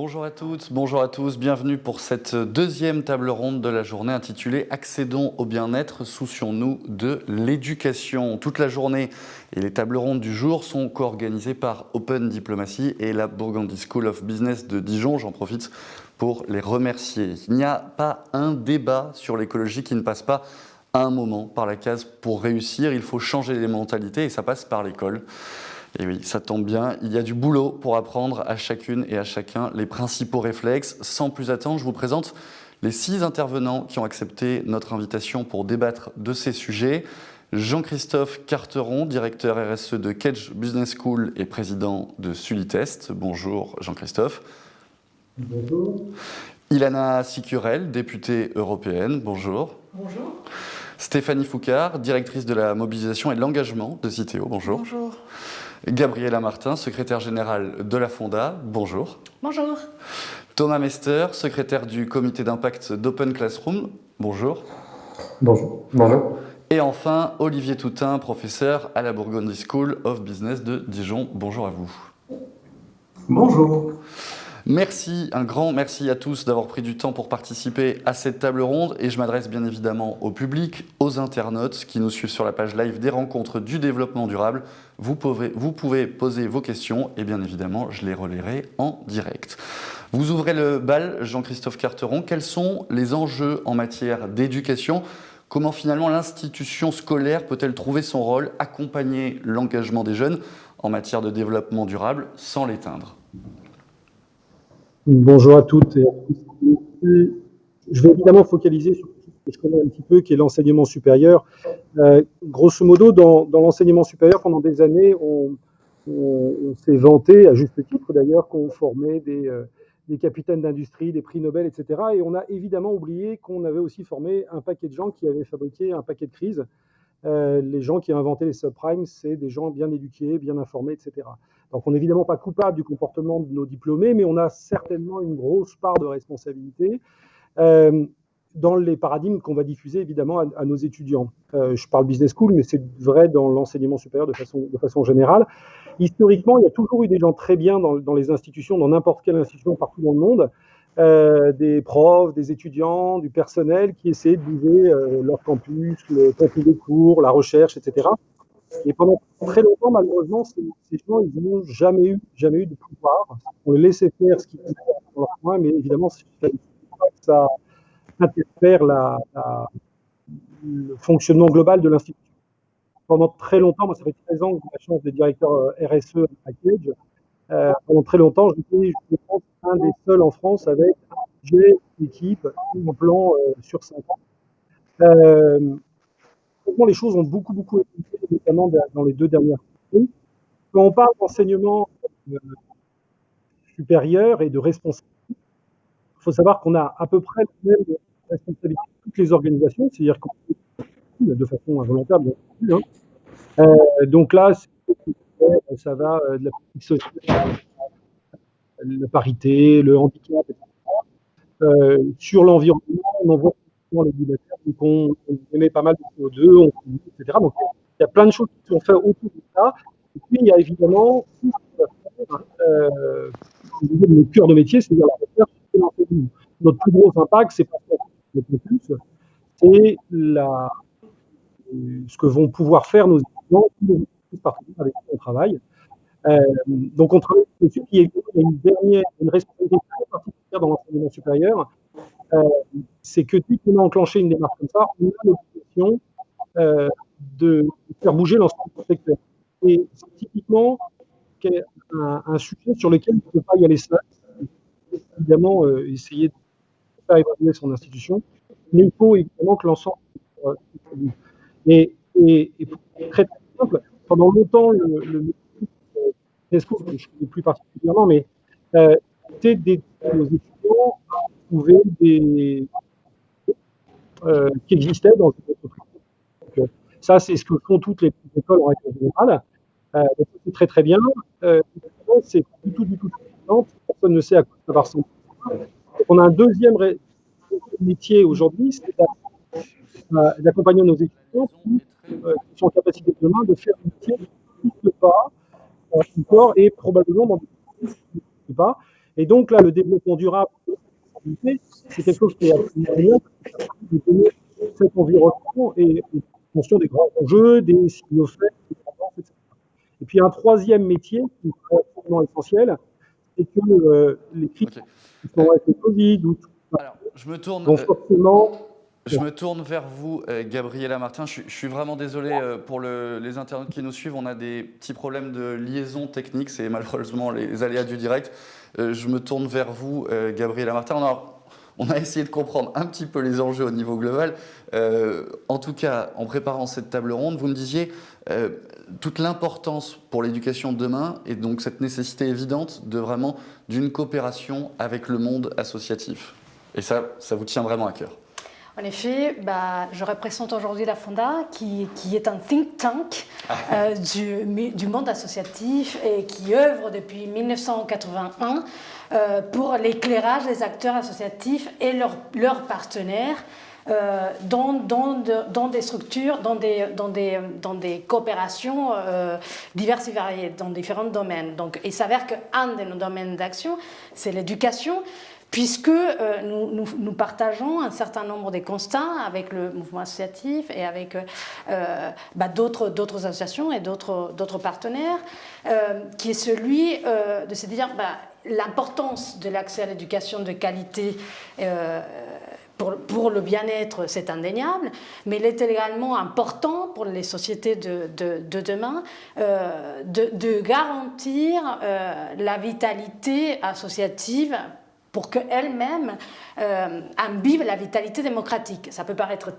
Bonjour à toutes, bonjour à tous, bienvenue pour cette deuxième table ronde de la journée intitulée « Accédons au bien-être, soucions-nous de l'éducation ». Toute la journée et les tables rondes du jour sont co-organisées par Open Diplomacy et la Burgundy School of Business de Dijon. J'en profite pour les remercier. Il n'y a pas un débat sur l'écologie qui ne passe pas à un moment par la case « pour réussir ». Il faut changer les mentalités et ça passe par l'école. Et oui, ça tombe bien, il y a du boulot pour apprendre à chacune et à chacun les principaux réflexes. Sans plus attendre, je vous présente les 6 intervenants qui ont accepté notre invitation pour débattre de ces sujets. Jean-Christophe Carteron, directeur RSE de Kedge Business School et président de Sulitest. Bonjour Jean-Christophe. Bonjour. Ilana Sicurel, députée européenne. Bonjour. Bonjour. Stéphanie Foucard, directrice de la mobilisation et de l'engagement de Citeo. Bonjour. Bonjour. Gabriela Martin, secrétaire générale de la Fonda. Bonjour. Bonjour. Thomas Mester, secrétaire du comité d'impact d'Open Classroom. Bonjour. Bonjour. Bonjour. Et enfin, Olivier Toutain, professeur à la Burgundy School of Business de Dijon. Bonjour à vous. Bonjour. Merci, un grand merci à tous d'avoir pris du temps pour participer à cette table ronde et je m'adresse bien évidemment au public, aux internautes qui nous suivent sur la page live des rencontres du développement durable. Vous pouvez poser vos questions et bien évidemment je les relayerai en direct. Vous ouvrez le bal, Jean-Christophe Carteron. Quels sont les enjeux en matière d'éducation ? Comment finalement l'institution scolaire peut-elle trouver son rôle, accompagner l'engagement des jeunes en matière de développement durable sans l'éteindre ? Bonjour à toutes et à tous. Je vais évidemment focaliser sur ce que je connais un petit peu, qui est l'enseignement supérieur. Grosso modo, dans l'enseignement supérieur, pendant des années, on s'est vanté, à juste titre d'ailleurs, qu'on formait des capitaines d'industrie, des prix Nobel, etc. Et on a évidemment oublié qu'on avait aussi formé un paquet de gens qui avaient fabriqué un paquet de crises. Les gens qui ont inventé les subprimes, c'est des gens bien éduqués, bien informés, etc. Donc on n'est évidemment pas coupable du comportement de nos diplômés, mais on a certainement une grosse part de responsabilité dans les paradigmes qu'on va diffuser évidemment à nos étudiants. Je parle business school, mais c'est vrai dans l'enseignement supérieur de façon générale. Historiquement, il y a toujours eu des gens très bien dans les institutions, dans n'importe quelle institution partout dans le monde, des profs, des étudiants, du personnel qui essaient de bouger leur campus, le contenu des cours, la recherche, etc. Et pendant très longtemps, malheureusement, ces gens, ils n'ont jamais eu de pouvoir. On les laissait faire ce qu'ils voulaient dans leur coin, mais évidemment, ça interfère le fonctionnement global de l'institution. Pendant très longtemps, moi, ça fait 13 ans que j'ai la chance d'être directeur RSE à Kedge. Pendant très longtemps, j'étais, je pense, un des seuls en France avec un budget d'équipe, un plan sur 5 ans. Les choses ont beaucoup évolué, notamment dans les 2 dernières années. Quand on parle d'enseignement supérieur et de responsabilité, il faut savoir qu'on a à peu près la même responsabilité que toutes les organisations, c'est-à-dire qu'on de façon involontaire, bien entendu. Donc là, ça va de la politique sociale, la parité, le handicap, etc. Sur l'environnement, on en voit les débats, donc on émet pas mal de CO2, etc. Donc il y a plein de choses qui sont faites autour de ça. Et puis il y a évidemment tout ce qu'on va faire le cœur de métier, c'est-à-dire la recherche et l'enseignement. Notre plus gros impact, c'est pas le campus, c'est ce que vont pouvoir faire nos étudiants, tous les entreprises partenaires avec qui on travaille. Donc on travaille dessus. Il y a une responsabilité très particulière dans l'enseignement supérieur. C'est que dès qu'on a enclenché une démarche comme ça, on a l'obligation de faire bouger l'ensemble du secteur. Et c'est typiquement un sujet sur lequel on ne peut pas y aller seul. Évidemment, essayer de faire évoluer son institution, mais il faut évidemment que l'ensemble et pour être très simple, pendant longtemps, le UNESCO, que je ne connais plus particulièrement, mais c'était d'aider nos étudiants à trouver qui existaient dans une entreprise. Donc, ça, c'est ce que font toutes les écoles en règle générale. C'est très bien. C'est du tout suffisant. Personne ne sait à quoi ça va ressembler. Donc, on a un deuxième métier aujourd'hui, c'est d'accompagner nos étudiants qui sont en capacité demain de faire un métier qui n'existe pas encore et probablement dans des pays qui n'existent pas. Et donc là, le développement durable, c'est quelque chose qui est absolument génial, de donner cet environnement et en fonction des grands enjeux, des signaux faibles, des tendances, etc. Et puis un troisième métier qui est absolument essentiel, c'est que les crises Ok. qui sont avec le Covid ou tout ça, Alors, je me tourne, vont forcément. je me tourne vers vous, Gabriela Martin. Je suis vraiment désolé pour les internautes qui nous suivent. On a des petits problèmes de liaison technique. C'est malheureusement les aléas du direct. Je me tourne vers vous, Gabriela Martin. On a essayé de comprendre un petit peu les enjeux au niveau global. En tout cas, en préparant cette table ronde, vous me disiez toute l'importance pour l'éducation de demain et donc cette nécessité évidente d'une coopération avec le monde associatif. Et ça vous tient vraiment à cœur. En effet, je représente aujourd'hui la Fonda, qui est un think tank du monde associatif et qui œuvre depuis 1981 pour l'éclairage des acteurs associatifs et leurs partenaires dans des structures, dans des coopérations diverses et variées, dans différents domaines. Donc, il s'avère qu'un de nos domaines d'action, c'est l'éducation, puisque nous partageons un certain nombre de constats avec le mouvement associatif et avec d'autres associations et d'autres partenaires, qui est celui de se dire l'importance de l'accès à l'éducation de qualité pour le bien-être, c'est indéniable, mais il est également important pour les sociétés de demain de garantir la vitalité associative pour qu'elles-mêmes imbibent la vitalité démocratique. Ça peut paraître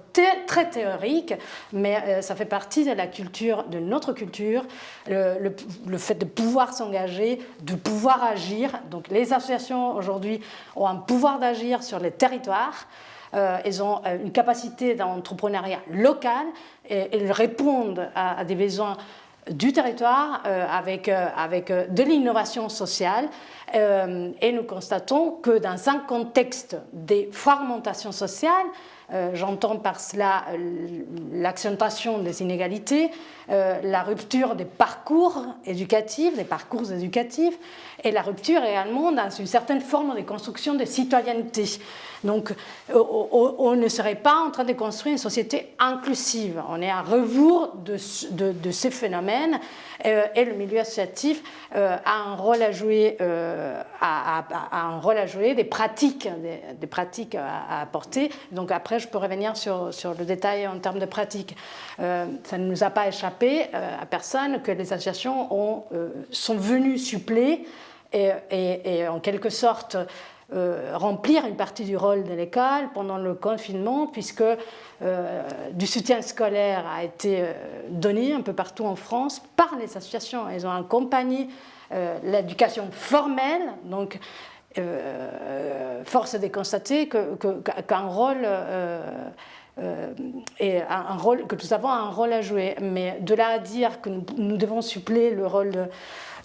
très théorique, mais ça fait partie de la culture, de notre culture, le fait de pouvoir s'engager, de pouvoir agir. Donc les associations aujourd'hui ont un pouvoir d'agir sur les territoires. Elles ont une capacité d'entrepreneuriat local et elles répondent à des besoins du territoire avec de l'innovation sociale. Et nous constatons que dans un contexte de fragmentation sociale, j'entends par cela l'accentuation des inégalités, la rupture des parcours éducatifs, et la rupture également dans une certaine forme de construction de citoyenneté. Donc, on ne serait pas en train de construire une société inclusive. On est à rebours de ces phénomènes et le milieu associatif a un rôle à jouer, des pratiques à apporter. Donc après, je peux revenir sur le détail en termes de pratiques. Ça ne nous a pas échappé à personne que les associations sont venues suppléer et en quelque sorte remplir une partie du rôle de l'école pendant le confinement, puisque du soutien scolaire a été donné un peu partout en France par les associations. Elles ont accompagné l'éducation formelle, donc force est de constater qu'un rôle que nous avons un rôle à jouer. Mais de là à dire que nous devons suppléer le rôle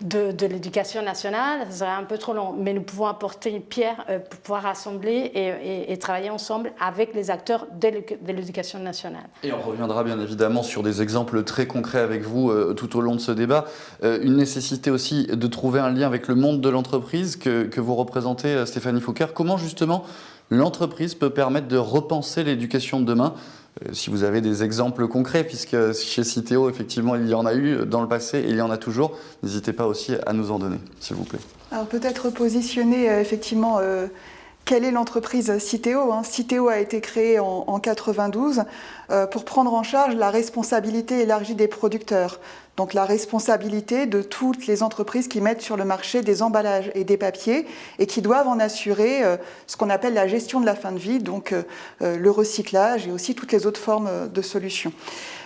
de l'éducation nationale, ça serait un peu trop long, mais nous pouvons apporter une pierre pour pouvoir rassembler et travailler ensemble avec les acteurs de l'éducation nationale. Et on reviendra bien évidemment sur des exemples très concrets avec vous tout au long de ce débat. Une nécessité aussi de trouver un lien avec le monde de l'entreprise que vous représentez, Stéphanie Fouquer. Comment justement l'entreprise peut permettre de repenser l'éducation de demain ? Si vous avez des exemples concrets, puisque chez Citeo, effectivement, il y en a eu dans le passé et il y en a toujours, n'hésitez pas aussi à nous en donner, s'il vous plaît. Alors peut-être positionner effectivement quelle est l'entreprise Citeo. Citeo a été créée en 92 pour prendre en charge la responsabilité élargie des producteurs. Donc la responsabilité de toutes les entreprises qui mettent sur le marché des emballages et des papiers et qui doivent en assurer ce qu'on appelle la gestion de la fin de vie, donc le recyclage et aussi toutes les autres formes de solutions.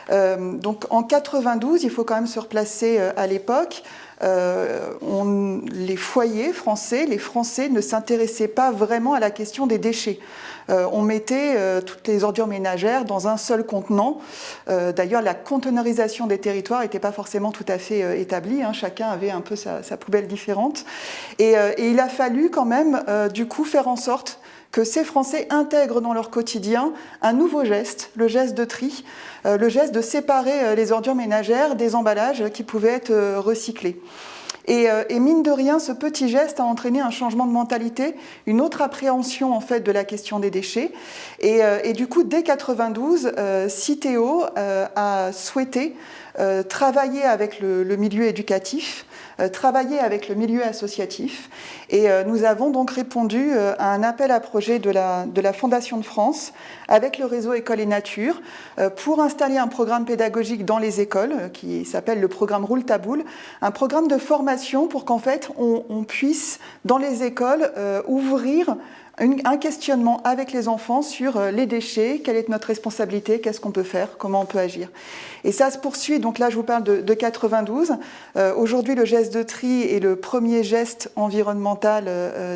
Donc en 92, il faut quand même se replacer à l'époque. Les foyers français, les Français ne s'intéressaient pas vraiment à la question des déchets. On mettait toutes les ordures ménagères dans un seul contenant. D'ailleurs, la conteneurisation des territoires n'était pas forcément tout à fait établie. Chacun avait un peu sa poubelle différente. Et il a fallu quand même, du coup, faire en sorte que ces Français intègrent dans leur quotidien un nouveau geste, le geste de tri, le geste de séparer les ordures ménagères des emballages qui pouvaient être recyclés. Et mine de rien, ce petit geste a entraîné un changement de mentalité, une autre appréhension en fait de la question des déchets. Et du coup, dès 92, Citeo a souhaité travailler avec le milieu éducatif, travailler avec le milieu associatif. Et nous avons donc répondu à un appel à projet de la Fondation de France avec le réseau École et Nature pour installer un programme pédagogique dans les écoles qui s'appelle le programme Roule ta boule, un programme de formation pour qu'en fait on puisse dans les écoles ouvrir un questionnement avec les enfants sur les déchets, quelle est notre responsabilité, qu'est-ce qu'on peut faire, comment on peut agir. Et ça se poursuit, donc là je vous parle de 92. Aujourd'hui le geste de tri est le premier geste environnemental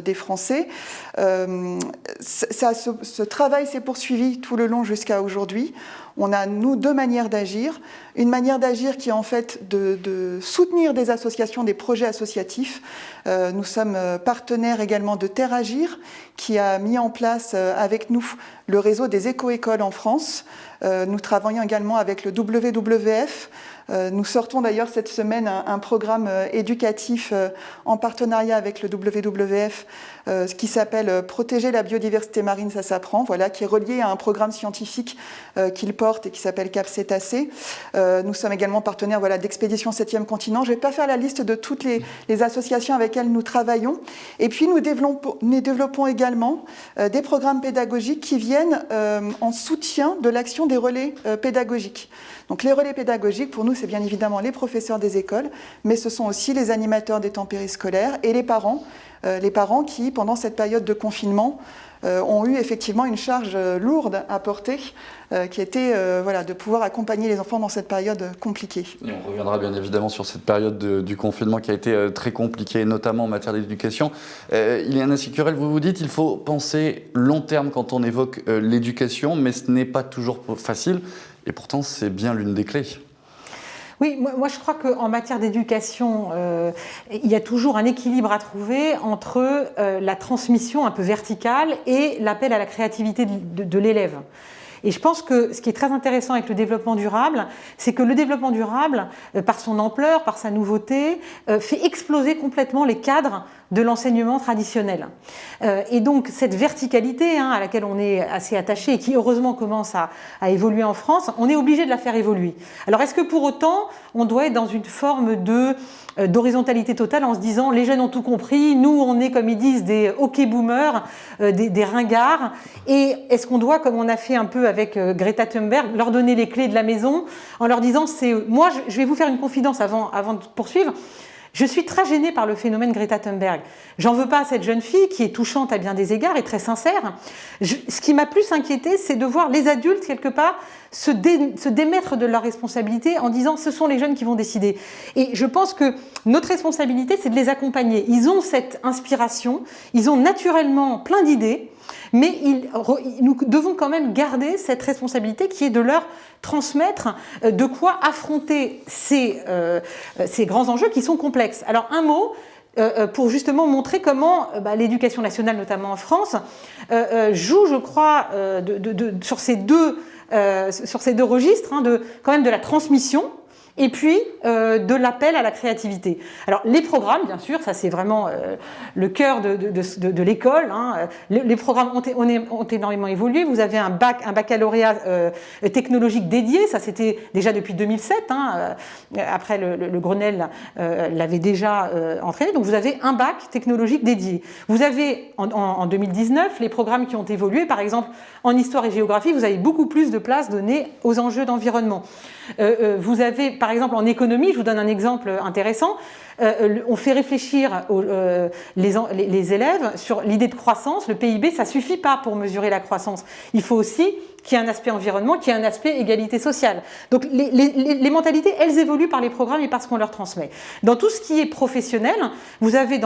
des Français. Ce travail s'est poursuivi tout le long jusqu'à aujourd'hui. On a, nous, deux manières d'agir. Une manière d'agir qui est en fait de soutenir des associations, des projets associatifs. Nous sommes partenaires également de Terre Agir, qui a mis en place avec nous le réseau des éco-écoles en France. Nous travaillons également avec le WWF. Nous sortons d'ailleurs cette semaine un programme éducatif en partenariat avec le WWF qui s'appelle « Protéger la biodiversité marine, ça s'apprend », voilà, qui est relié à un programme scientifique qu'il porte et qui s'appelle Cap Cétacé. Nous sommes également partenaires d'Expédition 7e continent. Je ne vais pas faire la liste de toutes les associations avec lesquelles nous travaillons. Et puis nous développons également des programmes pédagogiques qui viennent en soutien de l'action des relais pédagogiques. Donc les relais pédagogiques, pour nous, c'est bien évidemment les professeurs des écoles, mais ce sont aussi les animateurs des temps périscolaires et les parents qui, pendant cette période de confinement, ont eu effectivement une charge lourde à porter, qui était de pouvoir accompagner les enfants dans cette période compliquée. Et on reviendra bien évidemment sur cette période du confinement qui a été très compliquée, notamment en matière d'éducation. Ileana Sicurel, vous dites qu'il faut penser long terme quand on évoque l'éducation, mais ce n'est pas toujours facile, et pourtant c'est bien l'une des clés. Oui, moi je crois qu'en matière d'éducation, il y a toujours un équilibre à trouver entre la transmission un peu verticale et l'appel à la créativité de l'élève. Et je pense que ce qui est très intéressant avec le développement durable, c'est que le développement durable, par son ampleur, par sa nouveauté, fait exploser complètement les cadres de l'enseignement traditionnel. Et donc cette verticalité à laquelle on est assez attaché et qui heureusement commence à évoluer en France, on est obligé de la faire évoluer. Alors est-ce que pour autant on doit être dans une forme d'horizontalité totale en se disant les jeunes ont tout compris, nous on est comme ils disent des hockey boomers, des ringards, et est-ce qu'on doit, comme on a fait un peu avec Greta Thunberg, leur donner les clés de la maison en leur disant moi je vais vous faire une confidence avant de poursuivre. Je suis très gênée par le phénomène Greta Thunberg. J'en veux pas à cette jeune fille qui est touchante à bien des égards et très sincère. Ce qui m'a plus inquiétée, c'est de voir les adultes, quelque part, se démettre de leurs responsabilités en disant ce sont les jeunes qui vont décider. Et je pense que notre responsabilité, c'est de les accompagner. Ils ont cette inspiration, ils ont naturellement plein d'idées, mais nous devons quand même garder cette responsabilité qui est de leur transmettre de quoi affronter ces grands enjeux qui sont complexes. Alors un mot pour justement montrer comment l'éducation nationale, notamment en France, joue, je crois, sur ces deux registres, quand même de la transmission, et puis de l'appel à la créativité. Alors les programmes, bien sûr, ça c'est vraiment le cœur de l'école. Les programmes ont énormément évolué. Vous avez un baccalauréat technologique dédié, ça c'était déjà depuis 2007. Après le Grenelle l'avait déjà entraîné. Donc vous avez un bac technologique dédié. Vous avez en 2019 les programmes qui ont évolué. Par exemple, en histoire et géographie, vous avez beaucoup plus de place donnée aux enjeux d'environnement. Vous avez, par exemple, en économie, je vous donne un exemple intéressant, on fait réfléchir les élèves sur l'idée de croissance. Le PIB, ça ne suffit pas pour mesurer la croissance. Il faut aussi qu'il y ait un aspect environnement, qu'il y ait un aspect égalité sociale. Donc les mentalités, elles évoluent par les programmes et par ce qu'on leur transmet. Dans tout ce qui est professionnel, vous avez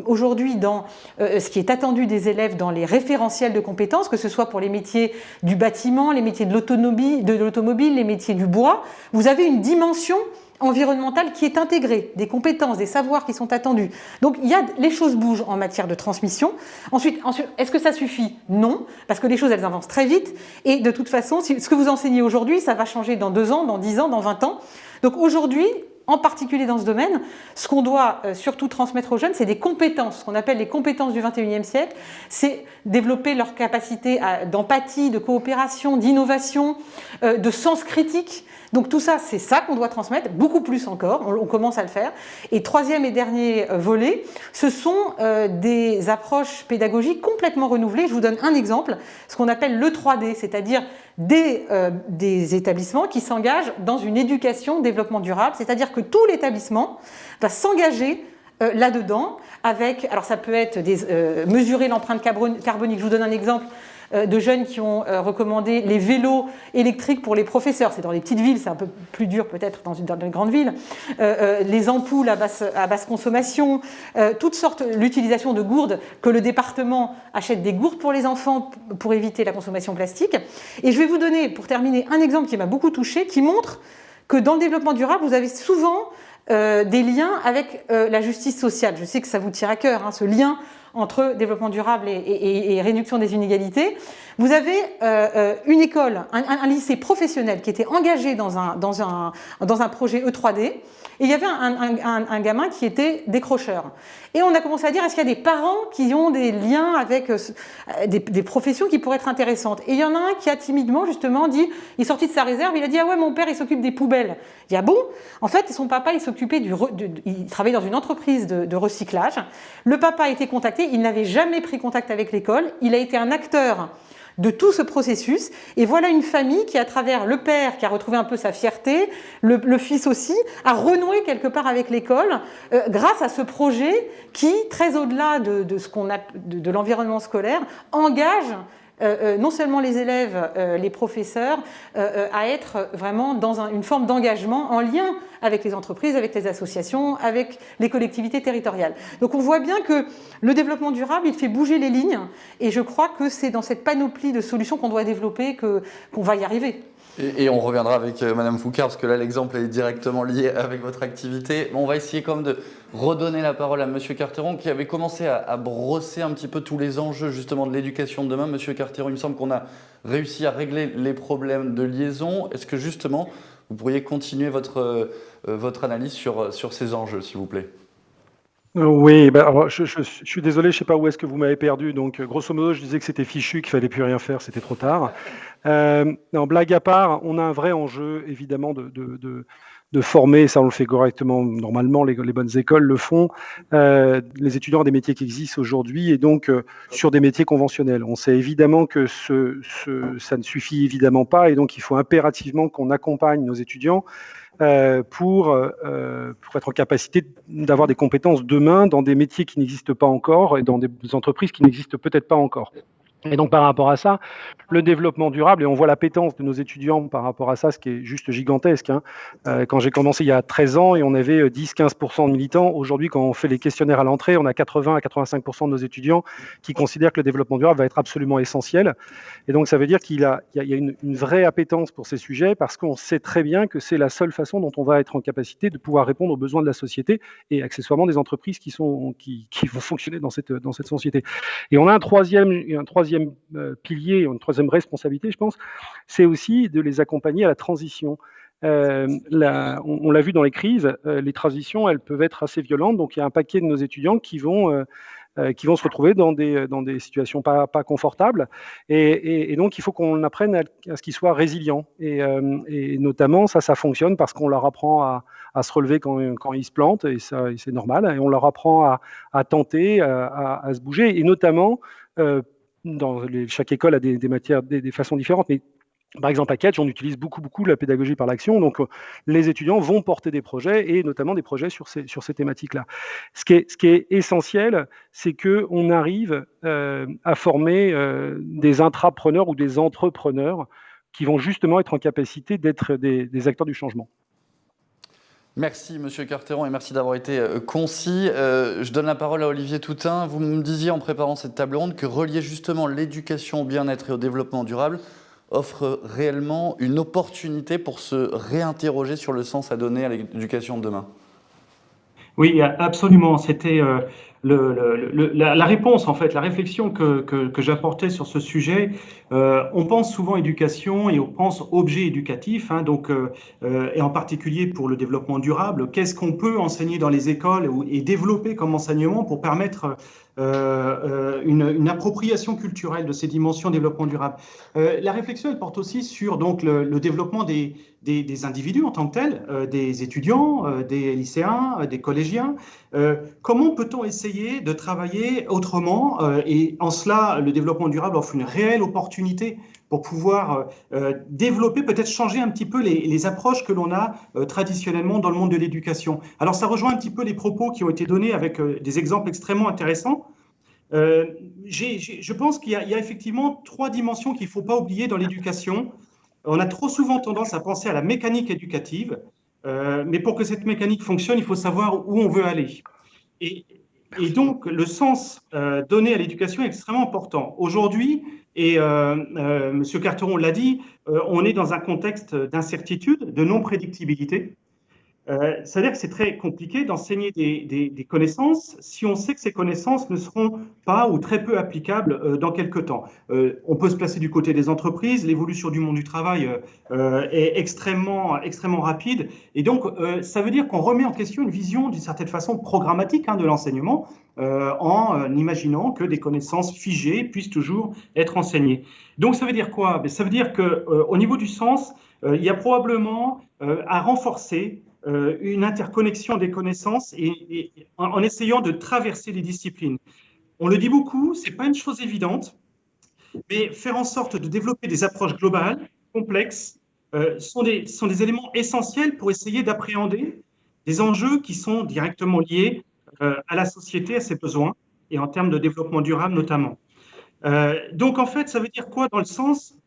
aujourd'hui dans ce qui est attendu des élèves dans les référentiels de compétences, que ce soit pour les métiers du bâtiment, les métiers de l'automobile, les métiers du bois, vous avez une dimension environnementale qui est intégrée, des compétences, des savoirs qui sont attendus. Donc les choses bougent en matière de transmission. Ensuite, est-ce que ça suffit? Non, parce que les choses elles avancent très vite et de toute façon, ce que vous enseignez aujourd'hui, ça va changer dans 2 ans, dans 10 ans, dans 20 ans. Donc aujourd'hui, en particulier dans ce domaine, ce qu'on doit surtout transmettre aux jeunes, c'est des compétences, ce qu'on appelle les compétences du XXIe siècle. C'est développer leur capacité d'empathie, de coopération, d'innovation, de sens critique. Donc tout ça, c'est ça qu'on doit transmettre, beaucoup plus encore, on commence à le faire. Et troisième et dernier volet, ce sont des approches pédagogiques complètement renouvelées. Je vous donne un exemple, ce qu'on appelle le 3D, c'est-à-dire des établissements qui s'engagent dans une éducation développement durable, c'est-à-dire que tout l'établissement va s'engager là-dedans avec, alors ça peut être mesurer l'empreinte carbonique. Je vous donne un exemple de jeunes qui ont recommandé les vélos électriques pour les professeurs. C'est dans les petites villes, c'est un peu plus dur peut-être dans les grandes villes. Les ampoules à basse consommation, toutes sortes, l'utilisation de gourdes, que le département achète des gourdes pour les enfants pour éviter la consommation plastique. Et je vais vous donner, pour terminer, un exemple qui m'a beaucoup touchée, qui montre que dans le développement durable, vous avez souvent des liens avec la justice sociale. Je sais que ça vous tient à cœur, hein, ce lien entre développement durable et réduction des inégalités. Vous avez une école, un lycée professionnel qui était engagé dans un projet E3D, et il y avait un gamin qui était décrocheur. Et on a commencé à dire, est-ce qu'il y a des parents qui ont des liens avec des professions qui pourraient être intéressantes? Et il y en a un qui a timidement, justement, dit, il est sorti de sa réserve, il a dit, ah ouais, mon père, il s'occupe des poubelles. Il dit, ah bon? En fait, son papa, il s'occupait il travaillait dans une entreprise de recyclage. Le papa a été contacté, il n'avait jamais pris contact avec l'école, il a été un acteur de tout ce processus, et voilà une famille qui, à travers le père qui a retrouvé un peu sa fierté, le fils aussi, a renoué quelque part avec l'école grâce à ce projet qui, très au-delà de l'environnement scolaire, engage non seulement les élèves, les professeurs, à être vraiment dans une forme d'engagement en lien avec les entreprises, avec les associations, avec les collectivités territoriales. Donc on voit bien que le développement durable, il fait bouger les lignes, et je crois que c'est dans cette panoplie de solutions qu'on doit développer qu'on va y arriver. Et on reviendra avec Madame Foucard, parce que là, l'exemple est directement lié avec votre activité. On va essayer quand même de redonner la parole à Monsieur Carteron, qui avait commencé à brosser un petit peu tous les enjeux justement de l'éducation de demain. Monsieur Carteron, il me semble qu'on a réussi à régler les problèmes de liaison. Est-ce que justement, vous pourriez continuer votre analyse sur ces enjeux, s'il vous plaît? Oui, alors je suis désolé, je ne sais pas où est-ce que vous m'avez perdu. Donc, grosso modo, je disais que c'était fichu, qu'il ne fallait plus rien faire, c'était trop tard. Non, blague à part, on a un vrai enjeu, évidemment, de former, ça on le fait correctement, normalement, les bonnes écoles le font, les étudiants des métiers qui existent aujourd'hui, et donc sur des métiers conventionnels. On sait évidemment que ça ne suffit évidemment pas, et donc il faut impérativement qu'on accompagne nos étudiants pour être en capacité d'avoir des compétences demain dans des métiers qui n'existent pas encore et dans des entreprises qui n'existent peut-être pas encore. Et donc par rapport à ça, le développement durable, et on voit l'appétence de nos étudiants par rapport à ça, ce qui est juste gigantesque. Quand j'ai commencé il y a 13 ans et on avait 10-15% de militants, aujourd'hui quand on fait les questionnaires à l'entrée, on a 80 à 85% de nos étudiants qui considèrent que le développement durable va être absolument essentiel. Et donc ça veut dire qu'il y a une vraie appétence pour ces sujets, parce qu'on sait très bien que c'est la seule façon dont on va être en capacité de pouvoir répondre aux besoins de la société et accessoirement des entreprises qui vont fonctionner dans cette société. Et on a un troisième pilier, une troisième responsabilité, je pense, c'est aussi de les accompagner à la transition. On l'a vu dans les crises, les transitions, elles peuvent être assez violentes, donc il y a un paquet de nos étudiants qui vont se retrouver dans des situations pas confortables, et donc il faut qu'on apprenne à ce qu'ils soient résilients, et notamment ça fonctionne parce qu'on leur apprend à se relever quand ils se plantent, et c'est normal, et on leur apprend à tenter, à se bouger, et notamment chaque école a des matières, des façons différentes, mais par exemple à Catch, on utilise beaucoup la pédagogie par l'action, donc les étudiants vont porter des projets, et notamment des projets sur ces thématiques-là. Ce qui est essentiel, c'est qu'on arrive à former des intrapreneurs ou des entrepreneurs qui vont justement être en capacité d'être des acteurs du changement. Merci Monsieur Carteron, et merci d'avoir été concis. Je donne la parole à Olivier Toutain. Vous me disiez en préparant cette table ronde que relier justement l'éducation au bien-être et au développement durable offre réellement une opportunité pour se réinterroger sur le sens à donner à l'éducation de demain. Oui, absolument. C'était la réponse, en fait, la réflexion que j'apportais sur ce sujet, on pense souvent éducation et on pense objet éducatif, hein, et en particulier pour le développement durable, qu'est-ce qu'on peut enseigner dans les écoles et développer comme enseignement pour permettre une appropriation culturelle de ces dimensions développement durable. La réflexion, elle porte aussi sur donc, le développement des individus en tant que tels, des étudiants, des lycéens, des collégiens. Comment peut-on essayer de travailler autrement et en cela, le développement durable offre une réelle opportunité pour pouvoir développer, peut-être changer un petit peu les approches que l'on a traditionnellement dans le monde de l'éducation. Alors ça rejoint un petit peu les propos qui ont été donnés avec des exemples extrêmement intéressants. Je pense qu'il y a effectivement 3 dimensions qu'il ne faut pas oublier dans l'éducation. On a trop souvent tendance à penser à la mécanique éducative, mais pour que cette mécanique fonctionne, il faut savoir où on veut aller. Et donc, le sens donné à l'éducation est extrêmement important. Aujourd'hui, et M. Carteron l'a dit, on est dans un contexte d'incertitude, de non-prédictibilité. C'est-à-dire que c'est très compliqué d'enseigner des connaissances si on sait que ces connaissances ne seront pas ou très peu applicables dans quelques temps. On peut se placer du côté des entreprises, l'évolution du monde du travail est extrêmement rapide, et donc ça veut dire qu'on remet en question une vision d'une certaine façon programmatique de l'enseignement en imaginant que des connaissances figées puissent toujours être enseignées. Donc ça veut dire quoi? Ça veut dire qu'au niveau du sens, il y a probablement à renforcer une interconnexion des connaissances et en essayant de traverser les disciplines. On le dit beaucoup, ce n'est pas une chose évidente, mais faire en sorte de développer des approches globales, complexes, sont des éléments essentiels pour essayer d'appréhender des enjeux qui sont directement liés à la société, à ses besoins, et en termes de développement durable notamment. Donc en fait, ça veut dire quoi dans le sens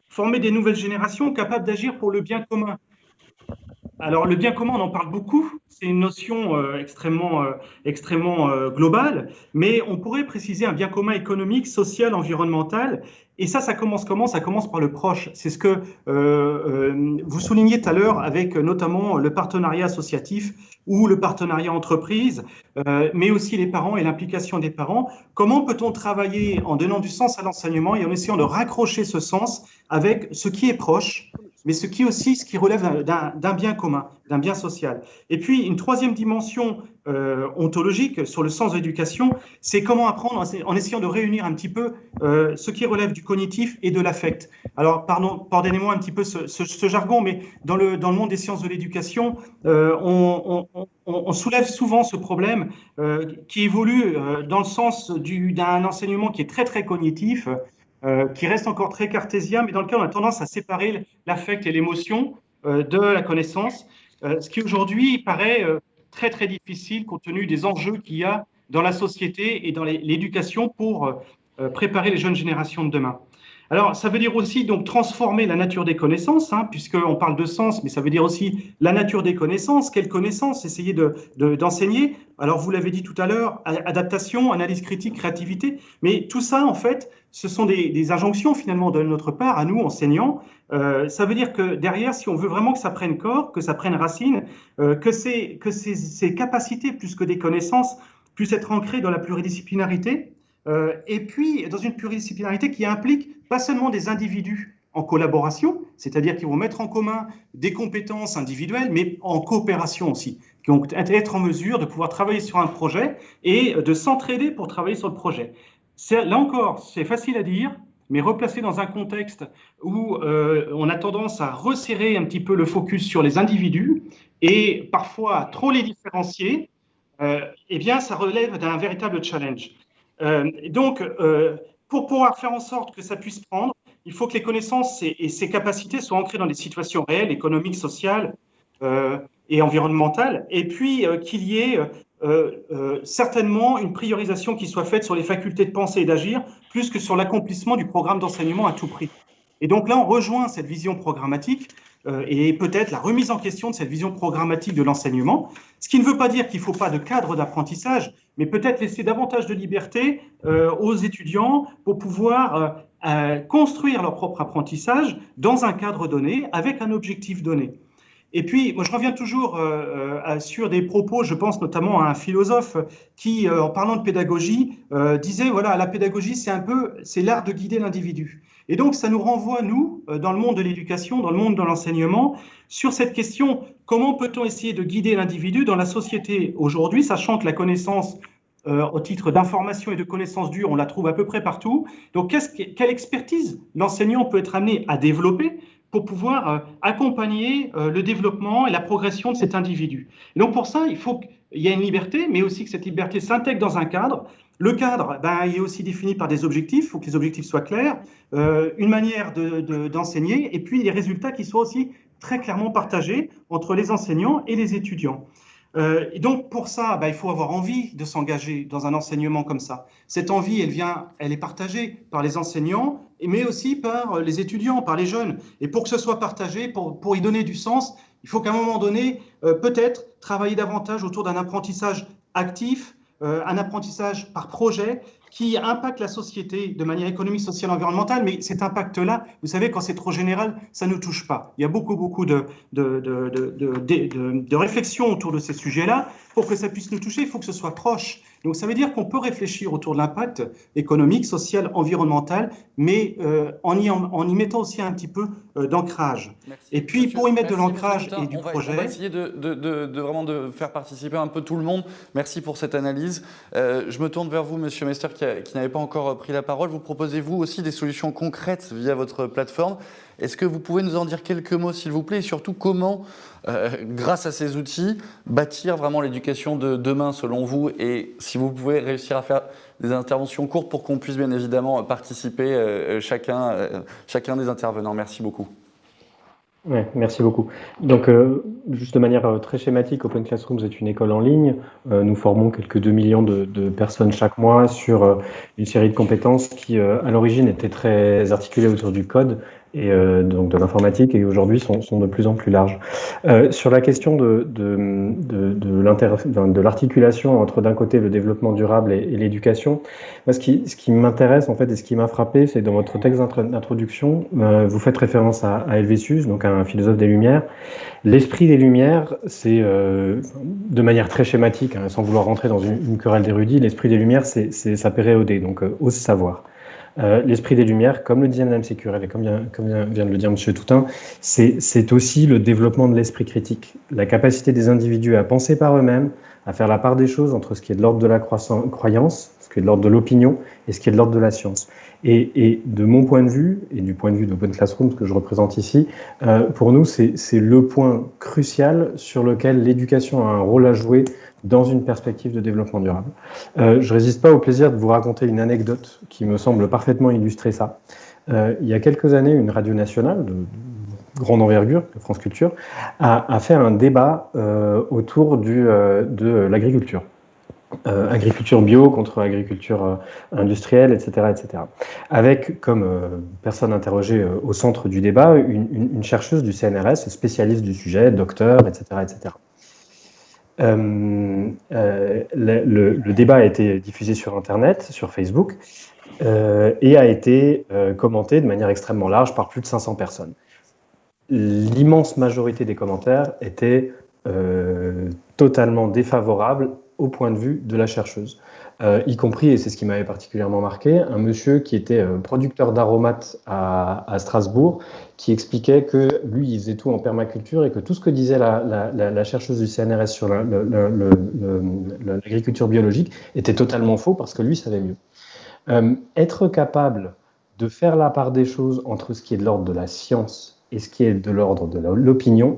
former des nouvelles générations capables d'agir pour le bien commun? Alors, le bien commun, on en parle beaucoup, c'est une notion extrêmement globale, mais on pourrait préciser un bien commun économique, social, environnemental, et ça commence comment? Ça commence par le proche. C'est ce que vous soulignez tout à l'heure avec notamment le partenariat associatif ou le partenariat entreprise, mais aussi les parents et l'implication des parents. Comment peut-on travailler en donnant du sens à l'enseignement et en essayant de raccrocher ce sens avec ce qui est proche, mais ce qui relève d'un bien commun, d'un bien social. Et puis, une troisième dimension ontologique sur le sens de l'éducation, c'est comment apprendre en essayant de réunir un petit peu ce qui relève du cognitif et de l'affect. Alors, pardonnez-moi un petit peu ce jargon, mais dans le monde des sciences de l'éducation, on soulève souvent ce problème qui évolue dans le sens d'un enseignement qui est très, très cognitif, qui reste encore très cartésien, mais dans lequel on a tendance à séparer l'affect et l'émotion de la connaissance, ce qui aujourd'hui paraît très très difficile compte tenu des enjeux qu'il y a dans la société et dans l'éducation pour préparer les jeunes générations de demain. Alors, ça veut dire aussi donc transformer la nature des connaissances, puisqu'on parle de sens, mais ça veut dire aussi la nature des connaissances. Quelles connaissances? Essayer d'enseigner. Alors, vous l'avez dit tout à l'heure, adaptation, analyse critique, créativité. Mais tout ça, en fait, ce sont des injonctions finalement de notre part, à nous, enseignants. Ça veut dire que derrière, si on veut vraiment que ça prenne corps, que ça prenne racine, que ces capacités, plus que des connaissances, puissent être ancrées dans la pluridisciplinarité, et puis dans une pluridisciplinarité qui implique pas seulement des individus en collaboration, c'est-à-dire qui vont mettre en commun des compétences individuelles, mais en coopération aussi, qui vont être en mesure de pouvoir travailler sur un projet et de s'entraider pour travailler sur le projet. Là encore, c'est facile à dire, mais replacé dans un contexte où on a tendance à resserrer un petit peu le focus sur les individus et parfois à trop les différencier, eh bien, ça relève d'un véritable challenge. Donc, pour pouvoir faire en sorte que ça puisse prendre, il faut que les connaissances et ces capacités soient ancrées dans des situations réelles, économiques, sociales et environnementales, et puis qu'il y ait certainement une priorisation qui soit faite sur les facultés de penser et d'agir, plus que sur l'accomplissement du programme d'enseignement à tout prix. Et donc là, on rejoint cette vision programmatique et peut-être la remise en question de cette vision programmatique de l'enseignement, ce qui ne veut pas dire qu'il ne faut pas de cadre d'apprentissage, mais peut-être laisser davantage de liberté aux étudiants pour pouvoir construire leur propre apprentissage dans un cadre donné, avec un objectif donné. Et puis, moi, je reviens toujours sur des propos, je pense notamment à un philosophe qui, en parlant de pédagogie, disait, voilà, la pédagogie, c'est l'art de guider l'individu. Et donc, ça nous renvoie, nous, dans le monde de l'éducation, dans le monde de l'enseignement, sur cette question, comment peut-on essayer de guider l'individu dans la société aujourd'hui, sachant que la connaissance, au titre d'information et de connaissances dures, on la trouve à peu près partout. Donc, quelle expertise l'enseignant peut être amené à développer pour pouvoir accompagner le développement et la progression de cet individu. Et donc pour ça, il faut qu'il y ait une liberté, mais aussi que cette liberté s'intègre dans un cadre. Le cadre, il est aussi défini par des objectifs, il faut que les objectifs soient clairs, une manière d'enseigner, et puis les résultats qui soient aussi très clairement partagés entre les enseignants et les étudiants. Et donc pour ça, il faut avoir envie de s'engager dans un enseignement comme ça. Cette envie, elle est partagée par les enseignants, mais aussi par les étudiants, par les jeunes. Et pour que ce soit partagé, pour y donner du sens, il faut qu'à un moment donné, peut-être travailler davantage autour d'un apprentissage actif, un apprentissage par projet qui impacte la société de manière économique, sociale, environnementale, mais cet impact-là, vous savez, quand c'est trop général, ça ne nous touche pas. Il y a beaucoup de réflexions autour de ces sujets-là. Pour que ça puisse nous toucher, il faut que ce soit proche. Donc ça veut dire qu'on peut réfléchir autour de l'impact économique, social, environnemental, mais en y mettant aussi un petit peu d'ancrage. Et puis pour y mettre de l'ancrage et du projet... On va essayer vraiment de faire participer un peu tout le monde. Merci pour cette analyse. Je me tourne vers vous, Monsieur Mester, qui n'avez pas encore pris la parole. Vous proposez, vous aussi, des solutions concrètes via votre plateforme. Est-ce que vous pouvez nous en dire quelques mots, s'il vous plaît, et surtout comment, grâce à ces outils, bâtir vraiment l'éducation de demain, selon vous, et si vous pouvez réussir à faire des interventions courtes pour qu'on puisse bien évidemment participer chacun des intervenants. Merci beaucoup. Ouais, merci beaucoup. Donc, juste de manière très schématique, Open Classrooms est une école en ligne. Nous formons quelques 2 millions de personnes chaque mois sur une série de compétences qui, à l'origine, étaient très articulées autour du code et donc de l'informatique, et aujourd'hui sont de plus en plus larges. Sur la question de l'articulation entre, d'un côté, le développement durable et l'éducation, moi, ce qui m'intéresse en fait et ce qui m'a frappé, c'est dans votre texte d'introduction, vous faites référence à Helvétius, donc un philosophe des Lumières. L'esprit des Lumières, c'est de manière très schématique, sans vouloir rentrer dans une querelle d'érudits, l'esprit des Lumières, c'est sapere donc ose savoir. L'esprit des Lumières, comme le disait Mme Sécurel et comme vient de le dire M. Toutain, c'est aussi le développement de l'esprit critique, la capacité des individus à penser par eux-mêmes, à faire la part des choses entre ce qui est de l'ordre de la croyance, ce qui est de l'ordre de l'opinion et ce qui est de l'ordre de la science. Et de mon point de vue, et du point de vue d'Open Classrooms que je représente ici, pour nous, c'est le point crucial sur lequel l'éducation a un rôle à jouer dans une perspective de développement durable. Je résiste pas au plaisir de vous raconter une anecdote qui me semble parfaitement illustrer ça. Il y a quelques années, une radio nationale de grande envergure, de France Culture, a fait un débat autour de l'agriculture. Agriculture bio contre agriculture industrielle, etc., etc. Avec comme personne interrogée au centre du débat une chercheuse du CNRS, spécialiste du sujet, docteur, etc., etc. Le débat a été diffusé sur Internet, sur Facebook, et a été commenté de manière extrêmement large par plus de 500 personnes. L'immense majorité des commentaires étaient totalement défavorables au point de vue de la chercheuse, y compris, et c'est ce qui m'avait particulièrement marqué, un monsieur qui était producteur d'aromates à Strasbourg, qui expliquait que lui, il faisait tout en permaculture et que tout ce que disait la chercheuse du CNRS sur l'agriculture biologique était totalement faux parce que lui savait mieux. Être capable de faire la part des choses entre ce qui est de l'ordre de la science et ce qui est de l'ordre de l'opinion,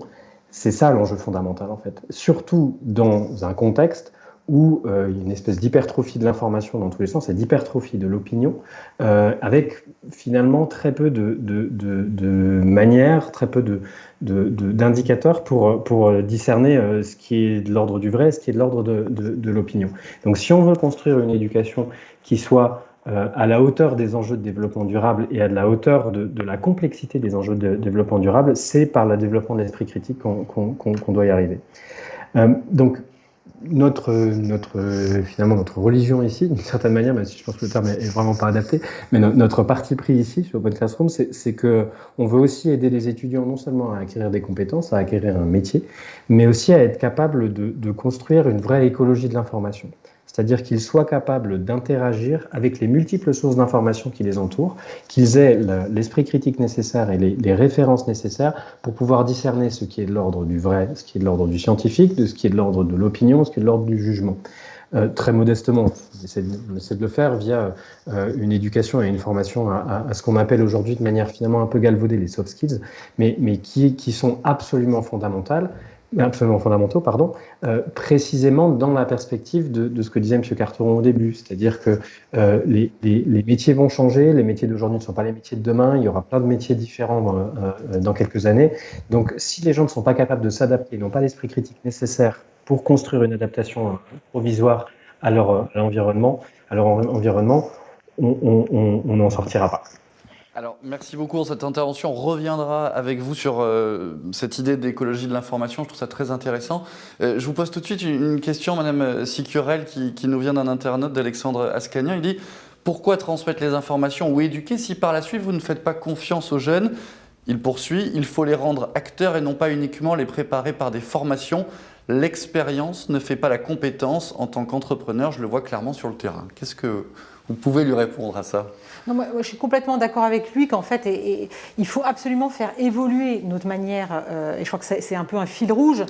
c'est ça l'enjeu fondamental en fait. Surtout dans un contexte où il y a une espèce d'hypertrophie de l'information dans tous les sens et d'hypertrophie de l'opinion, avec finalement très peu de manières, très peu d'indicateurs pour discerner ce qui est de l'ordre du vrai et ce qui est de l'ordre de l'opinion. Donc si on veut construire une éducation qui soit à la hauteur des enjeux de développement durable et à la hauteur de la complexité des enjeux de développement durable, c'est par le développement de l'esprit critique qu'on doit y arriver. Donc, finalement, notre religion ici, d'une certaine manière, même si je pense que le terme est vraiment pas adapté, mais notre parti pris ici, sur Open Classroom, c'est que on veut aussi aider les étudiants non seulement à acquérir des compétences, à acquérir un métier, mais aussi à être capable de construire une vraie écologie de l'information. C'est-à-dire qu'ils soient capables d'interagir avec les multiples sources d'informations qui les entourent, qu'ils aient l'esprit critique nécessaire et les références nécessaires pour pouvoir discerner ce qui est de l'ordre du vrai, ce qui est de l'ordre du scientifique, de ce qui est de l'ordre de l'opinion, ce qui est de l'ordre du jugement. Très modestement, on essaie de le faire via une éducation et une formation à ce qu'on appelle aujourd'hui de manière finalement un peu galvaudée les soft skills, mais qui sont absolument fondamentaux, précisément dans la perspective de ce que disait M. Carteron au début, c'est-à-dire que les métiers vont changer, les métiers d'aujourd'hui ne sont pas les métiers de demain, il y aura plein de métiers différents dans quelques années, donc si les gens ne sont pas capables de s'adapter, n'ont pas l'esprit critique nécessaire pour construire une adaptation provisoire à leur environnement, on n'en sortira pas. Alors, merci beaucoup pour cette intervention. On reviendra avec vous sur cette idée d'écologie de l'information. Je trouve ça très intéressant. Je vous pose tout de suite une question, Madame Sicurel, qui nous vient d'un internaute d'Alexandre Ascanian. Il dit « Pourquoi transmettre les informations ou éduquer si par la suite vous ne faites pas confiance aux jeunes ?» Il poursuit « Il faut les rendre acteurs et non pas uniquement les préparer par des formations. L'expérience ne fait pas la compétence. En tant qu'entrepreneur, je le vois clairement sur le terrain. » Qu'est-ce que vous pouvez lui répondre à ça ? Non, moi, je suis complètement d'accord avec lui qu'en fait, il faut absolument faire évoluer notre manière, et je crois que c'est un peu un fil rouge,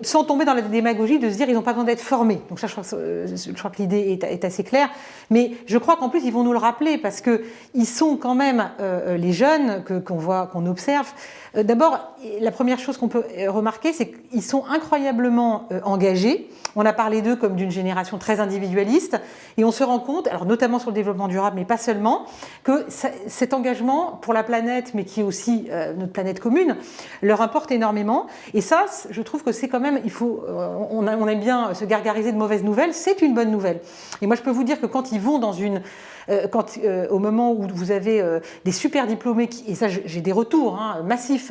sans tomber dans la démagogie de se dire qu'ils n'ont pas besoin d'être formés. Donc ça, je crois que l'idée est assez claire. Mais je crois qu'en plus, ils vont nous le rappeler parce qu'ils sont quand même les jeunes qu'on observe. D'abord, la première chose qu'on peut remarquer, c'est qu'ils sont incroyablement engagés. On a parlé d'eux comme d'une génération très individualiste et on se rend compte, alors notamment sur le développement durable, mais pas seulement, que cet engagement pour la planète, mais qui est aussi notre planète commune, leur importe énormément. Et ça, je trouve que c'est quand même, on aime bien se gargariser de mauvaises nouvelles, c'est une bonne nouvelle. Et moi, je peux vous dire que quand ils vont dans au moment où vous avez des super diplômés, et ça j'ai des retours massifs,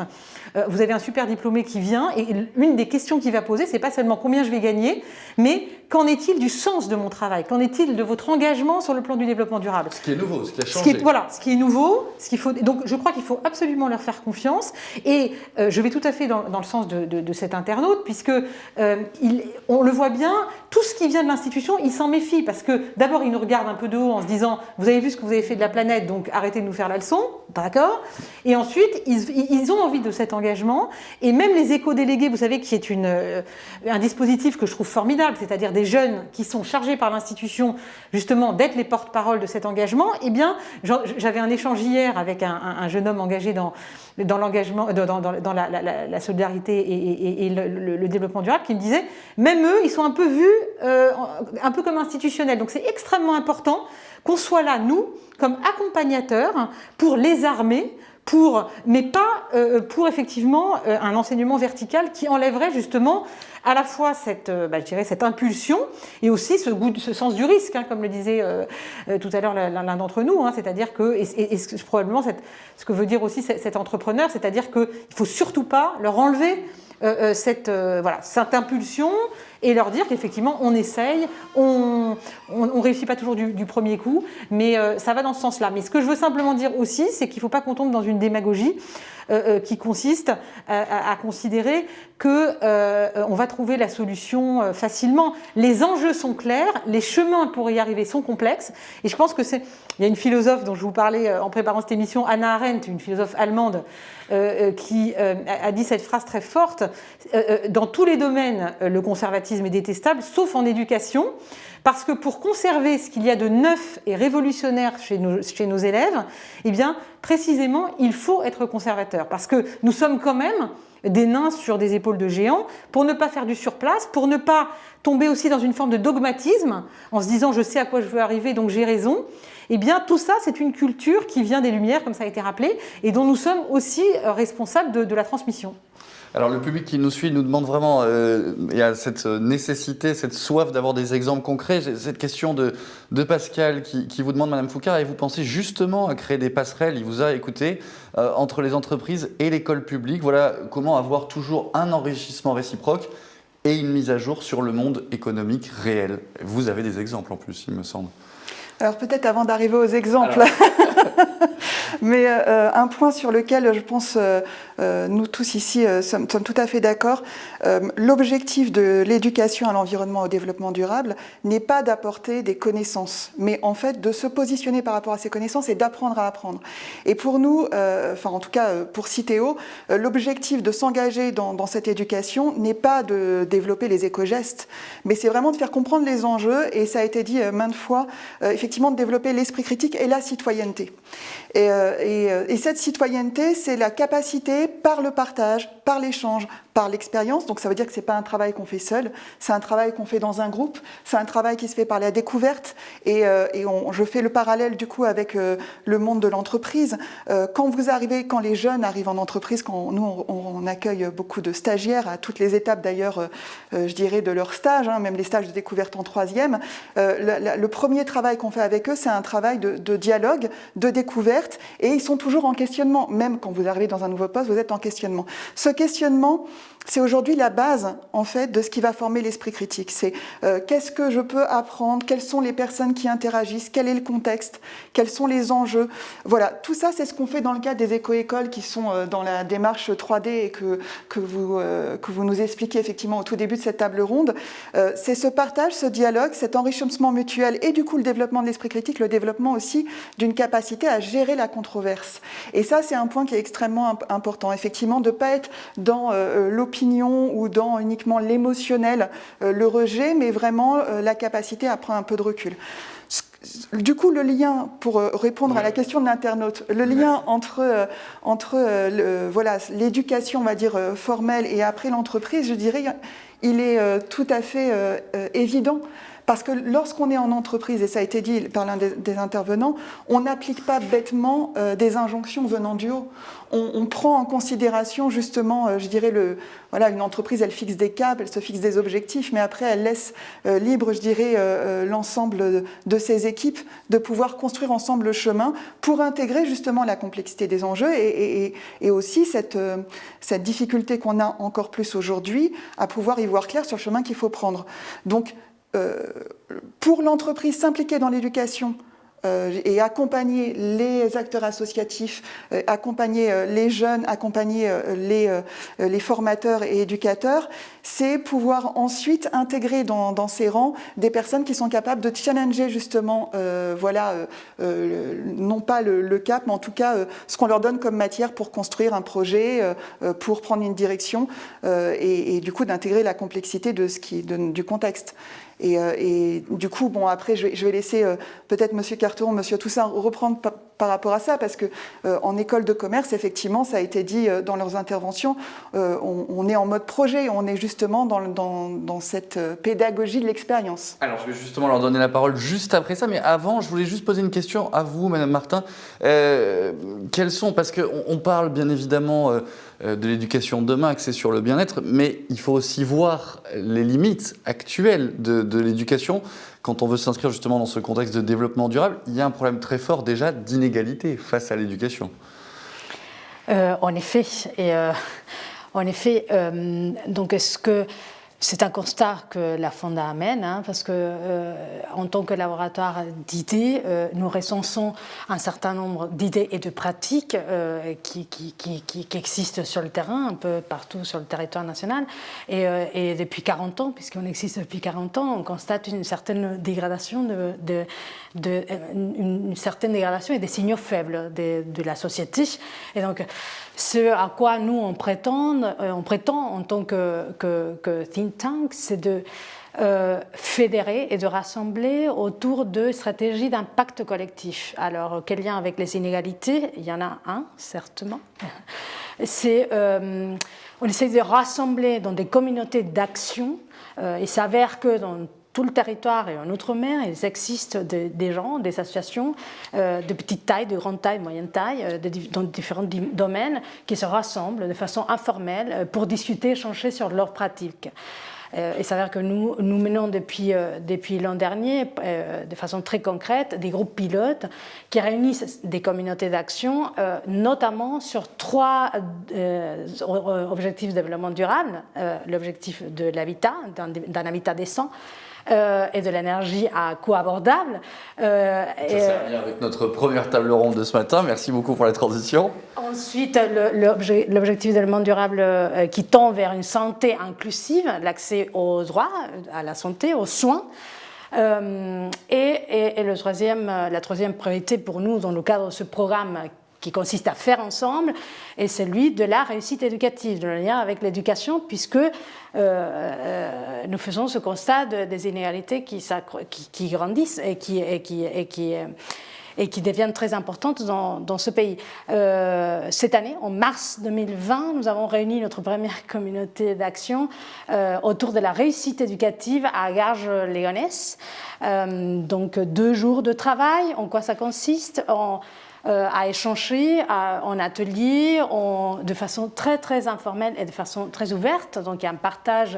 vous avez un super diplômé qui vient et une des questions qu'il va poser, c'est pas seulement combien je vais gagner, mais qu'en est-il du sens de mon travail, qu'en est-il de votre engagement sur le plan du développement durable. Ce qui est nouveau, ce qui a changé. Ce qui est nouveau, donc je crois qu'il faut absolument leur faire confiance et je vais tout à fait dans le sens de cet internaute puisque on le voit bien, tout ce qui vient de l'institution, il s'en méfie parce que d'abord il nous regarde un peu de haut en se disant vous avez vu ce que vous avez fait de la planète, donc arrêtez de nous faire la leçon, d'accord. Et ensuite, ils ont envie de cet engagement, et même les éco-délégués, vous savez, qui est un dispositif que je trouve formidable, c'est-à-dire des jeunes qui sont chargés par l'institution, justement, d'être les porte-parole de cet engagement, eh bien, j'avais un échange hier avec un jeune homme engagé dans l'engagement, dans la solidarité et le développement durable, qui me disait, même eux, ils sont un peu vus, un peu comme institutionnels. Donc c'est extrêmement important qu'on soit là, nous, comme accompagnateurs, pour les armer, mais pas pour effectivement un enseignement vertical qui enlèverait justement à la fois cette impulsion et aussi ce sens du risque, comme le disait tout à l'heure l'un d'entre nous, c'est-à-dire que, et probablement ce que veut dire aussi cet entrepreneur, c'est-à-dire qu'il ne faut surtout pas leur enlever cette impulsion et leur dire qu'effectivement on essaye, on réussit pas toujours du premier coup, mais ça va dans ce sens-là. Mais ce que je veux simplement dire aussi, c'est qu'il ne faut pas qu'on tombe dans une démagogie qui consiste à considérer qu'on va trouver la solution facilement. Les enjeux sont clairs, les chemins pour y arriver sont complexes, et je pense que il y a une philosophe dont je vous parlais en préparant cette émission, Hannah Arendt, une philosophe allemande, qui a dit cette phrase très forte, dans tous les domaines, le conservatisme est détestable, sauf en éducation, parce que pour conserver ce qu'il y a de neuf et révolutionnaire chez nos élèves, eh bien, précisément, il faut être conservateur, parce que nous sommes quand même des nains sur des épaules de géants, pour ne pas faire du surplace, pour ne pas tomber aussi dans une forme de dogmatisme, en se disant « je sais à quoi je veux arriver, donc j'ai raison », eh bien, tout ça, c'est une culture qui vient des Lumières, comme ça a été rappelé, et dont nous sommes aussi responsables de la transmission. Alors, le public qui nous suit nous demande vraiment, il y a cette nécessité, cette soif d'avoir des exemples concrets. J'ai cette question de Pascal qui vous demande, Madame Foucard, et vous pensez justement à créer des passerelles, il vous a écouté, entre les entreprises et l'école publique. Voilà comment avoir toujours un enrichissement réciproque et une mise à jour sur le monde économique réel. Vous avez des exemples en plus, il me semble. Alors peut-être avant d'arriver aux exemples, mais un point sur lequel je pense nous tous ici sommes tout à fait d'accord, l'objectif de l'éducation à l'environnement et au développement durable n'est pas d'apporter des connaissances, mais en fait de se positionner par rapport à ces connaissances et d'apprendre à apprendre. Et pour nous, enfin en tout cas pour Citeo, l'objectif de s'engager dans cette éducation n'est pas de développer les éco-gestes, mais c'est vraiment de faire comprendre les enjeux, et ça a été dit maintes fois, effectivement de développer l'esprit critique et la citoyenneté. Et cette citoyenneté, c'est la capacité, par le partage, par l'échange, par l'expérience, donc ça veut dire que ce n'est pas un travail qu'on fait seul, c'est un travail qu'on fait dans un groupe, c'est un travail qui se fait par la découverte, je fais le parallèle du coup avec le monde de l'entreprise. Quand les jeunes arrivent en entreprise, quand nous on accueille beaucoup de stagiaires à toutes les étapes d'ailleurs, je dirais de leur stage, même les stages de découverte en 3e, le premier travail qu'on fait avec eux, c'est un travail de dialogue, de découverte, et ils sont toujours en questionnement. Même quand vous arrivez dans un nouveau poste, vous êtes en questionnement. Ce questionnement, c'est aujourd'hui la base en fait de ce qui va former l'esprit critique. C'est qu'est-ce que je peux apprendre, quelles sont les personnes qui interagissent, quel est le contexte, quels sont les enjeux. Voilà, tout ça c'est ce qu'on fait dans le cadre des éco-écoles qui sont dans la démarche 3D et que vous nous expliquez effectivement au tout début de cette table ronde. C'est ce partage, ce dialogue, cet enrichissement mutuel et du coup le développement de l'esprit critique, le développement aussi d'une capacité à gérer la controverse. Et ça c'est un point qui est extrêmement important, effectivement, de ne pas être dans l'opinion ou dans uniquement l'émotionnel, le rejet, mais vraiment la capacité à prendre un peu de recul. Du coup, le lien, pour répondre à la question de l'internaute, le lien entre l'éducation, on va dire, formelle et après l'entreprise, je dirais, il est tout à fait évident. Parce que lorsqu'on est en entreprise, et ça a été dit par l'un des intervenants, on n'applique pas bêtement des injonctions venant du haut. On prend en considération justement, je dirais, une entreprise, elle fixe des caps, elle se fixe des objectifs, mais après elle laisse libre, je dirais, l'ensemble de ses équipes de pouvoir construire ensemble le chemin pour intégrer justement la complexité des enjeux et aussi cette difficulté qu'on a encore plus aujourd'hui à pouvoir y voir clair sur le chemin qu'il faut prendre. Donc, pour l'entreprise, s'impliquer dans l'éducation et accompagner les acteurs associatifs, accompagner les jeunes, accompagner les formateurs et éducateurs, c'est pouvoir ensuite intégrer dans ces rangs des personnes qui sont capables de challenger justement, non pas le cap, mais en tout cas ce qu'on leur donne comme matière pour construire un projet, pour prendre une direction et du coup d'intégrer la complexité du contexte. Et du coup, bon, après, je vais laisser peut-être Monsieur Carteron, Monsieur Toussaint reprendre par rapport à ça, parce que en école de commerce, effectivement, ça a été dit dans leurs interventions, on est en mode projet, on est justement dans cette pédagogie de l'expérience. Alors, je vais justement leur donner la parole juste après ça, mais avant, je voulais juste poser une question à vous, Madame Martin. Quels sont, parce qu'on parle bien évidemment de l'éducation de demain, axée sur le bien-être, mais il faut aussi voir les limites actuelles de l'éducation. Quand on veut s'inscrire justement dans ce contexte de développement durable, il y a un problème très fort déjà d'inégalité face à l'éducation. En effet, donc est-ce que c'est un constat que la Fonda amène, parce que en tant que laboratoire d'idées, nous recensons un certain nombre d'idées et de pratiques qui existent sur le terrain, un peu partout sur le territoire national. Et depuis 40 ans, puisqu'on existe depuis 40 ans, on constate une certaine dégradation, une certaine dégradation et des signaux faibles de la société. Et donc, ce à quoi nous on prétend en tant que think tank, c'est de fédérer et de rassembler autour de stratégies d'impact collectif. Alors, quel lien avec les inégalités? Il y en a un, certainement. On essaie de rassembler dans des communautés d'action. Il s'avère que dans tout le territoire et en Outre-mer, il existe des gens, des associations de petite taille, de grande taille, moyenne taille, dans différents domaines qui se rassemblent de façon informelle pour discuter, échanger sur leurs pratiques. Il s'avère que nous menons depuis l'an dernier, de façon très concrète, des groupes pilotes qui réunissent des communautés d'action, notamment sur 3 objectifs de développement durable, l'objectif de l'habitat, d'un habitat décent, et de l'énergie à coût abordable. Ça c'est un lien avec notre première table ronde de ce matin. Merci beaucoup pour la transition. Ensuite, l'objectif de développlement durable qui tend vers une santé inclusive, l'accès aux droits, à la santé, aux soins. Et la troisième priorité pour nous dans le cadre de ce programme qui consiste à faire ensemble, est celui de la réussite éducative, de le lien avec l'éducation, puisque nous faisons ce constat des inégalités qui grandissent et qui deviennent très importantes dans ce pays. Cette année, en mars 2020, nous avons réuni notre première communauté d'action autour de la réussite éducative à Garges-les-Gonesse. Donc 2 jours de travail. En quoi ça consiste? À échanger en atelier, de façon très très informelle et de façon très ouverte. Donc il y a un partage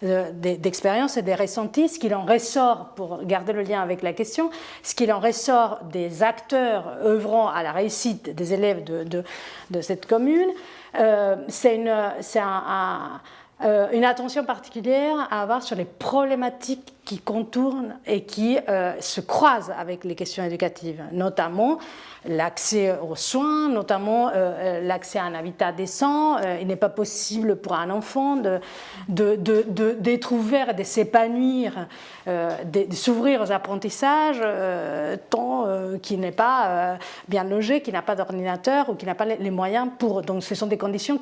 d'expériences et des ressentis, ce qu'il en ressort, pour garder le lien avec la question, ce qu'il en ressort des acteurs œuvrant à la réussite des élèves de cette commune. C'est une attention particulière à avoir sur les problématiques qui contournent et qui se croisent avec les questions éducatives, notamment l'accès aux soins, notamment l'accès à un habitat décent. Il n'est pas possible pour un enfant d'être ouvert et de s'épanouir, de s'ouvrir aux apprentissages tant qu'il n'est pas bien logé, qu'il n'a pas d'ordinateur ou qu'il n'a pas les moyens pour. Donc ce sont des conditions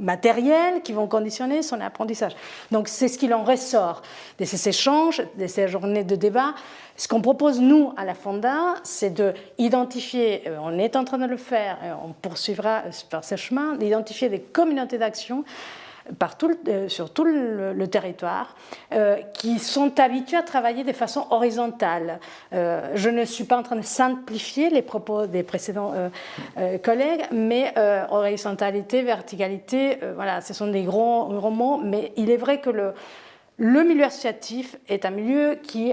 matérielles qui vont conditionner son apprentissage. Donc c'est ce qu'il en ressort de ces échanges, de ces journées de débat. Ce qu'on propose, nous, à la Fonda, c'est d'identifier, on est en train de le faire, et on poursuivra par ce chemin, d'identifier des communautés d'action sur tout le territoire qui sont habitués à travailler de façon horizontale. Je ne suis pas en train de simplifier les propos des précédents collègues, mais horizontalité, verticalité, voilà, ce sont des gros mots, mais il est vrai que le milieu associatif est un milieu qui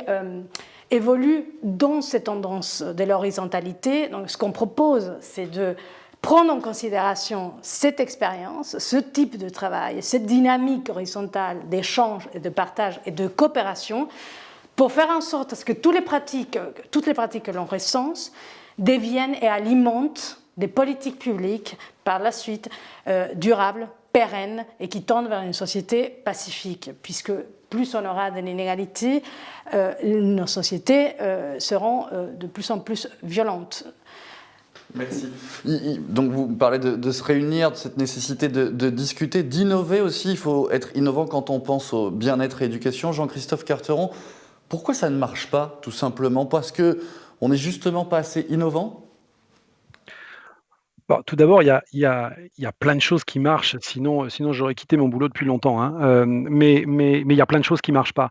évolue dans cette tendance de l'horizontalité. Donc ce qu'on propose, c'est de prendre en considération cette expérience, ce type de travail, cette dynamique horizontale d'échange et de partage et de coopération pour faire en sorte à ce que toutes les pratiques que l'on recense deviennent et alimentent des politiques publiques par la suite durables, pérennes et qui tendent vers une société pacifique, puisque plus on aura de l'inégalité, nos sociétés seront de plus en plus violentes. Merci. Donc vous parlez de se réunir, de cette nécessité de discuter, d'innover aussi. Il faut être innovant quand on pense au bien-être et éducation. Jean-Christophe Carteron, pourquoi ça ne marche pas, tout simplement? Parce qu'on n'est justement pas assez innovant? Bon, tout d'abord, il y a plein de choses qui marchent, sinon j'aurais quitté mon boulot depuis longtemps, hein. Mais il y a plein de choses qui ne marchent pas.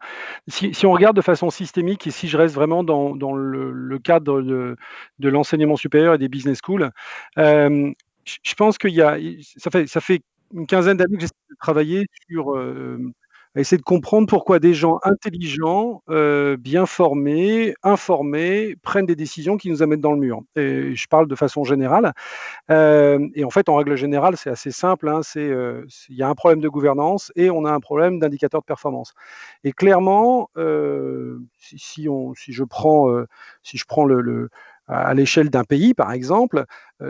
Si on regarde de façon systémique, et si je reste vraiment dans le cadre de l'enseignement supérieur et des business schools, je pense ça fait une quinzaine d'années que j'essaie de travailler sur essayer de comprendre pourquoi des gens intelligents, bien formés, informés, prennent des décisions qui nous amènent dans le mur. Et je parle de façon générale. Et en fait, en règle générale, c'est assez simple, hein, il y a un problème de gouvernance et on a un problème d'indicateur de performance. Et clairement, si je prends à l'échelle d'un pays, par exemple,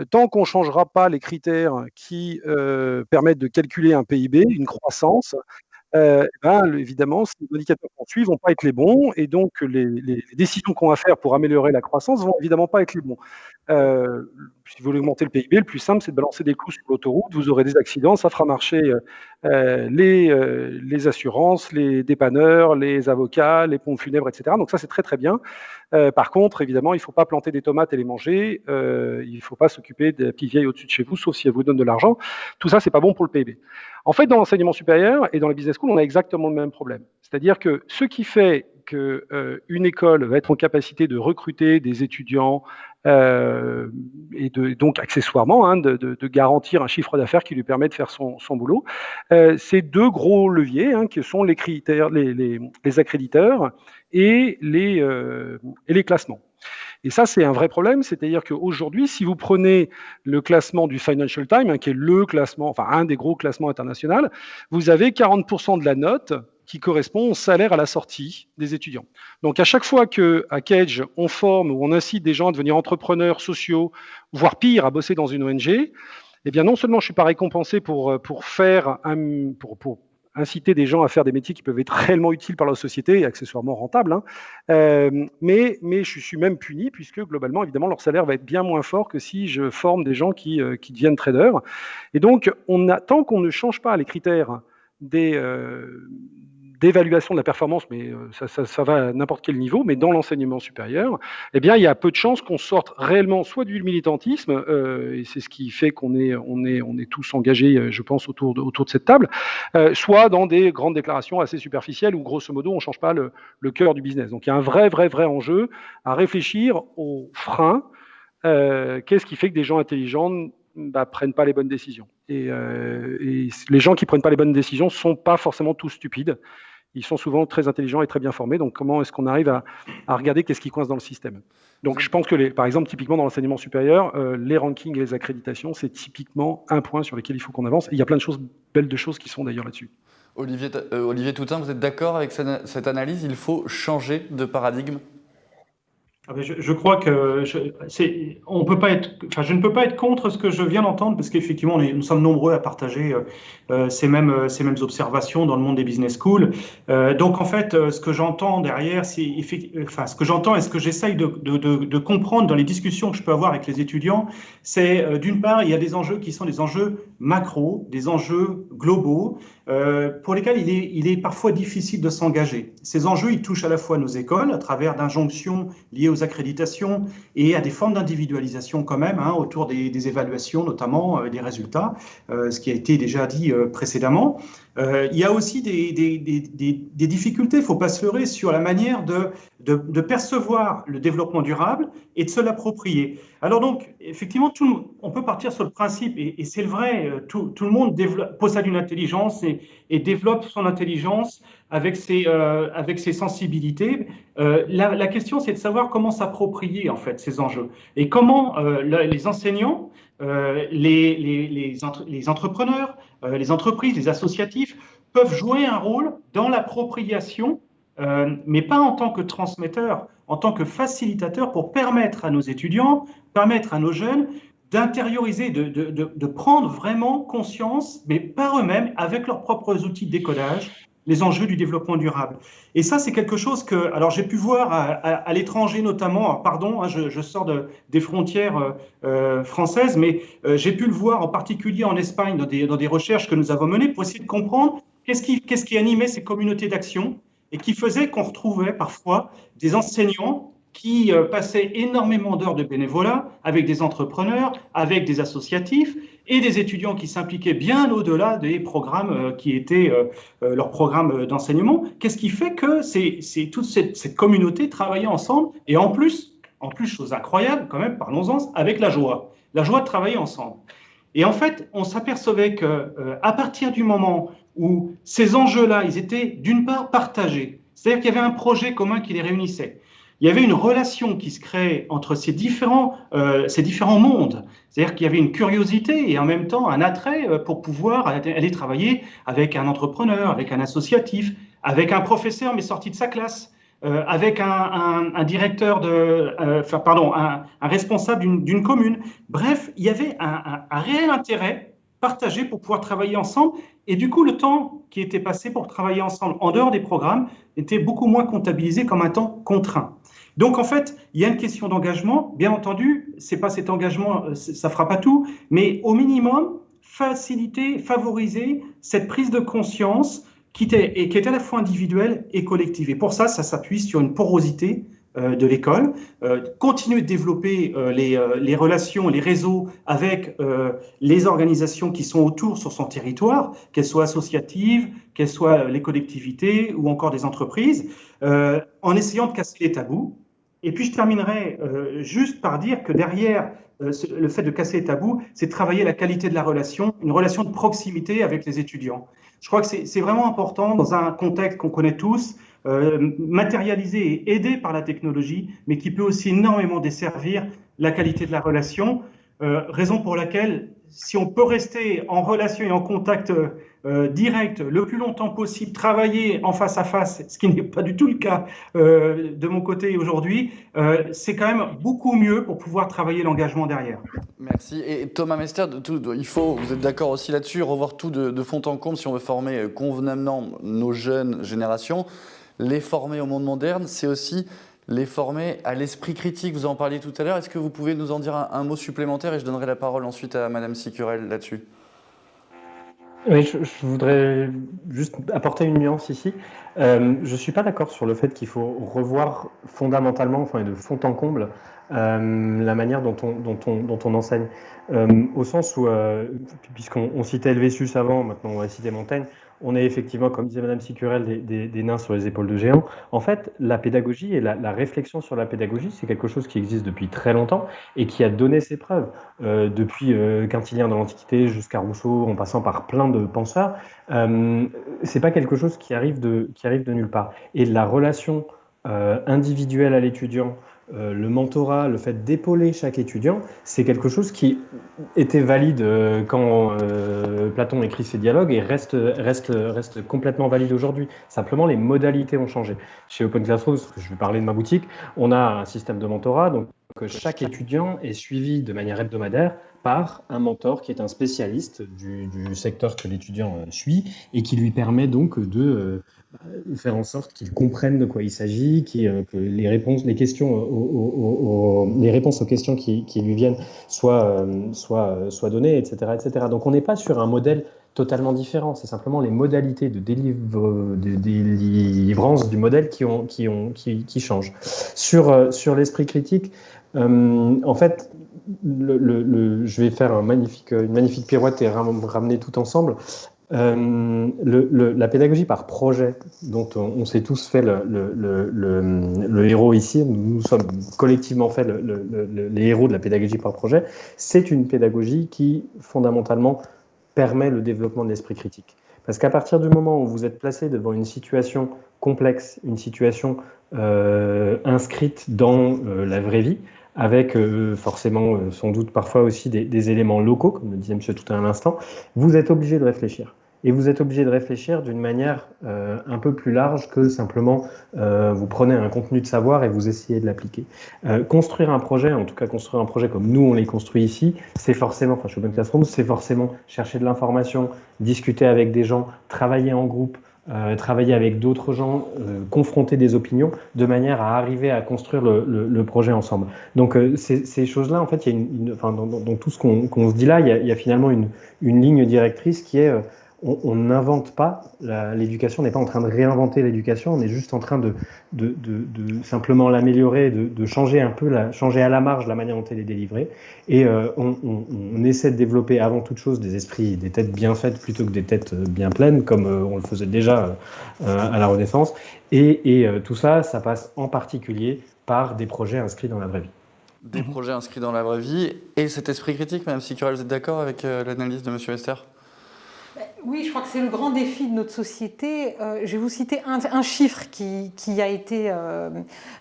tant qu'on ne changera pas les critères qui permettent de calculer un PIB, une croissance, évidemment, ces indicateurs qu'on suit ne vont pas être les bons, et donc les décisions qu'on va faire pour améliorer la croissance ne vont évidemment pas être les bons. Si vous voulez augmenter le PIB, le plus simple, c'est de balancer des clous sur l'autoroute, vous aurez des accidents, ça fera marcher les assurances, les dépanneurs, les avocats, les pompes funèbres, etc. Donc ça, c'est très très bien. Par contre, évidemment, il ne faut pas planter des tomates et les manger, il ne faut pas s'occuper des petites vieilles au-dessus de chez vous, sauf si elles vous donnent de l'argent. Tout ça, c'est pas bon pour le PIB. En fait, dans l'enseignement supérieur et dans les business schools, on a exactement le même problème. C'est-à-dire que ce qui fait qu'une école va être en capacité de recruter des étudiants et donc accessoirement de garantir un chiffre d'affaires qui lui permet de faire son boulot. Ces deux gros leviers qui sont les critères, les accréditeurs et les classements. Et ça, c'est un vrai problème, c'est-à-dire qu'aujourd'hui, si vous prenez le classement du Financial Times, qui est le classement, enfin un des gros classements internationaux, vous avez 40% de la note qui correspond au salaire à la sortie des étudiants. Donc à chaque fois qu'à Cage, on forme ou on incite des gens à devenir entrepreneurs sociaux, voire pire, à bosser dans une ONG, eh bien non seulement je ne suis pas récompensé pour inciter des gens à faire des métiers qui peuvent être réellement utiles par la société et accessoirement rentables, mais je suis même puni puisque globalement, évidemment, leur salaire va être bien moins fort que si je forme des gens qui deviennent traders. Et donc, tant qu'on ne change pas les critères d'évaluation de la performance, mais ça va à n'importe quel niveau, mais dans l'enseignement supérieur, eh bien, il y a peu de chances qu'on sorte réellement soit du militantisme, et c'est ce qui fait qu'on est tous engagés, je pense, autour de cette table, soit dans des grandes déclarations assez superficielles où, grosso modo, on ne change pas le cœur du business. Donc, il y a un vrai enjeu à réfléchir aux freins. Qu'est-ce qui fait que des gens intelligents prennent pas les bonnes décisions. Et les gens qui prennent pas les bonnes décisions sont pas forcément tous stupides. Ils sont souvent très intelligents et très bien formés. Donc, comment est-ce qu'on arrive à regarder qu'est-ce qui coince dans le système? Donc, je pense que, par exemple, typiquement dans l'enseignement supérieur, les rankings et les accréditations, c'est typiquement un point sur lequel il faut qu'on avance. Et il y a plein de choses, belles de choses qui sont d'ailleurs là-dessus. Olivier Toutain, vous êtes d'accord avec cette analyse? Il faut changer de paradigme? Je crois que je ne peux pas être contre ce que je viens d'entendre parce qu'effectivement, nous sommes nombreux à partager ces mêmes observations dans le monde des business schools. Donc, en fait, ce que j'entends derrière, ce que j'entends et ce que j'essaye de comprendre dans les discussions que je peux avoir avec les étudiants, c'est d'une part, il y a des enjeux qui sont des enjeux macro, des enjeux globaux, pour lesquels il est parfois difficile de s'engager. Ces enjeux, ils touchent à la fois nos écoles à travers d'injonctions liées aux accréditations et à des formes d'individualisation quand même, autour des évaluations, notamment des résultats, ce qui a été déjà dit précédemment. Il y a aussi des difficultés, il ne faut pas se leurrer, sur la manière de percevoir le développement durable et de se l'approprier. Alors donc, effectivement, on peut partir sur le principe, et c'est le vrai, tout le monde possède une intelligence et développe son intelligence avec ses sensibilités. La question, c'est de savoir comment s'approprier en fait ces enjeux et comment les enseignants, les entrepreneurs, les entreprises, les associatifs peuvent jouer un rôle dans l'appropriation, mais pas en tant que transmetteur, en tant que facilitateur pour permettre à nos étudiants, permettre à nos jeunes d'intérioriser, de prendre vraiment conscience, mais par eux-mêmes, avec leurs propres outils de décodage, les enjeux du développement durable. Et ça, c'est quelque chose que, alors j'ai pu voir à l'étranger notamment, pardon, je sors des frontières françaises, mais j'ai pu le voir en particulier en Espagne dans des recherches que nous avons menées pour essayer de comprendre qu'est-ce qui animait ces communautés d'action et qui faisait qu'on retrouvait parfois des enseignants qui passaient énormément d'heures de bénévolat avec des entrepreneurs, avec des associatifs et des étudiants qui s'impliquaient bien au-delà des programmes qui étaient leurs programmes d'enseignement. Qu'est-ce qui fait que c'est toute cette communauté travaillait ensemble et en plus, chose incroyable quand même, parlons-en, avec la joie de travailler ensemble. Et en fait, on s'apercevait qu'à partir du moment où ces enjeux-là, ils étaient d'une part partagés, c'est-à-dire qu'il y avait un projet commun qui les réunissait. Il y avait une relation qui se créait entre ces différents mondes. C'est-à-dire qu'il y avait une curiosité et en même temps un attrait pour pouvoir aller travailler avec un entrepreneur, avec un associatif, avec un professeur mais sorti de sa classe, avec un directeur un responsable d'une commune. Bref, il y avait un réel intérêt partagé pour pouvoir travailler ensemble. Et du coup, le temps qui était passé pour travailler ensemble en dehors des programmes était beaucoup moins comptabilisé comme un temps contraint. Donc, en fait, il y a une question d'engagement. Bien entendu, c'est pas cet engagement, ça fera pas tout, mais au minimum, faciliter, favoriser cette prise de conscience qui est à la fois individuelle et collective. Et pour ça, ça s'appuie sur une porosité de l'école, continuer de développer les relations, les réseaux avec les organisations qui sont autour sur son territoire, qu'elles soient associatives, qu'elles soient les collectivités ou encore des entreprises, en essayant de casser les tabous. Et puis je terminerai juste par dire que derrière le fait de casser les tabous, c'est de travailler la qualité de la relation, une relation de proximité avec les étudiants. Je crois que c'est vraiment important dans un contexte qu'on connaît tous, matérialisé et aidé par la technologie, mais qui peut aussi énormément desservir la qualité de la relation. Raison pour laquelle, si on peut rester en relation et en contact direct le plus longtemps possible, travailler en face à face, ce qui n'est pas du tout le cas de mon côté aujourd'hui, c'est quand même beaucoup mieux pour pouvoir travailler l'engagement derrière. Merci. Et Thomas Mester, il faut, vous êtes d'accord aussi là-dessus, revoir tout de fond en comble si on veut former convenablement nos jeunes générations. Les former au monde moderne, c'est aussi les former à l'esprit critique. Vous en parliez tout à l'heure. Est-ce que vous pouvez nous en dire un mot supplémentaire et je donnerai la parole ensuite à Madame Sicurel là-dessus. Oui, je voudrais juste apporter une nuance ici. Je ne suis pas d'accord sur le fait qu'il faut revoir fondamentalement, enfin de fond en comble, la manière dont on enseigne. Au sens où, puisqu'on citait Helvétius avant, maintenant on va citer Montaigne, on est effectivement, comme disait Madame Sicurel, des nains sur les épaules de géants. En fait, la pédagogie et la réflexion sur la pédagogie, c'est quelque chose qui existe depuis très longtemps et qui a donné ses preuves. Depuis Quintilien dans l'Antiquité jusqu'à Rousseau, en passant par plein de penseurs, c'est pas quelque chose qui arrive de nulle part. Et la relation individuelle à l'étudiant, le mentorat, le fait d'épauler chaque étudiant, c'est quelque chose qui était valide quand Platon écrit ses dialogues et reste complètement valide aujourd'hui. Simplement, les modalités ont changé. Chez Open Classroom, je vais parler de ma boutique, on a un système de mentorat, donc chaque étudiant est suivi de manière hebdomadaire par un mentor qui est un spécialiste du secteur que l'étudiant suit et qui lui permet donc de faire en sorte qu'il comprenne de quoi il s'agit, que les réponses aux questions qui lui viennent soient données, etc., etc. Donc on n'est pas sur un modèle totalement différent, c'est simplement les modalités de délivrance du modèle qui changent. Sur l'esprit critique, en fait, je vais faire une magnifique pirouette et ramener tout ensemble. La pédagogie par projet, dont on s'est tous fait le héros ici, nous sommes collectivement fait les héros de la pédagogie par projet, c'est une pédagogie qui, fondamentalement, permet le développement de l'esprit critique. Parce qu'à partir du moment où vous êtes placé devant une situation complexe, une situation inscrite dans la vraie vie, avec forcément sans doute parfois aussi des éléments locaux, comme le disait monsieur tout à l'instant, vous êtes obligé de réfléchir. Et vous êtes obligé de réfléchir d'une manière un peu plus large que simplement vous prenez un contenu de savoir et vous essayez de l'appliquer. Construire un projet, en tout cas construire un projet comme nous on les construit ici, c'est forcément, chez Open Classroom, c'est forcément chercher de l'information, discuter avec des gens, travailler en groupe, travailler avec d'autres gens, confronter des opinions, de manière à arriver à construire le projet ensemble. Donc ces choses-là, en fait, il y a dans tout ce qu'on se dit là, il y a finalement une ligne directrice qui est on n'invente pas l'éducation, on n'est pas en train de réinventer l'éducation, on est juste en train de simplement l'améliorer, de changer un peu, changer à la marge la manière dont elle est délivrée. Et on essaie de développer avant toute chose des esprits, des têtes bien faites plutôt que des têtes bien pleines, comme on le faisait déjà à la Renaissance. Et tout ça, ça passe en particulier par des projets inscrits dans la vraie vie. Des projets inscrits dans la vraie vie et cet esprit critique, Madame Sicurel, vous êtes d'accord avec l'analyse de Monsieur Mester ? Oui, je crois que c'est le grand défi de notre société. Je vais vous citer un chiffre qui a été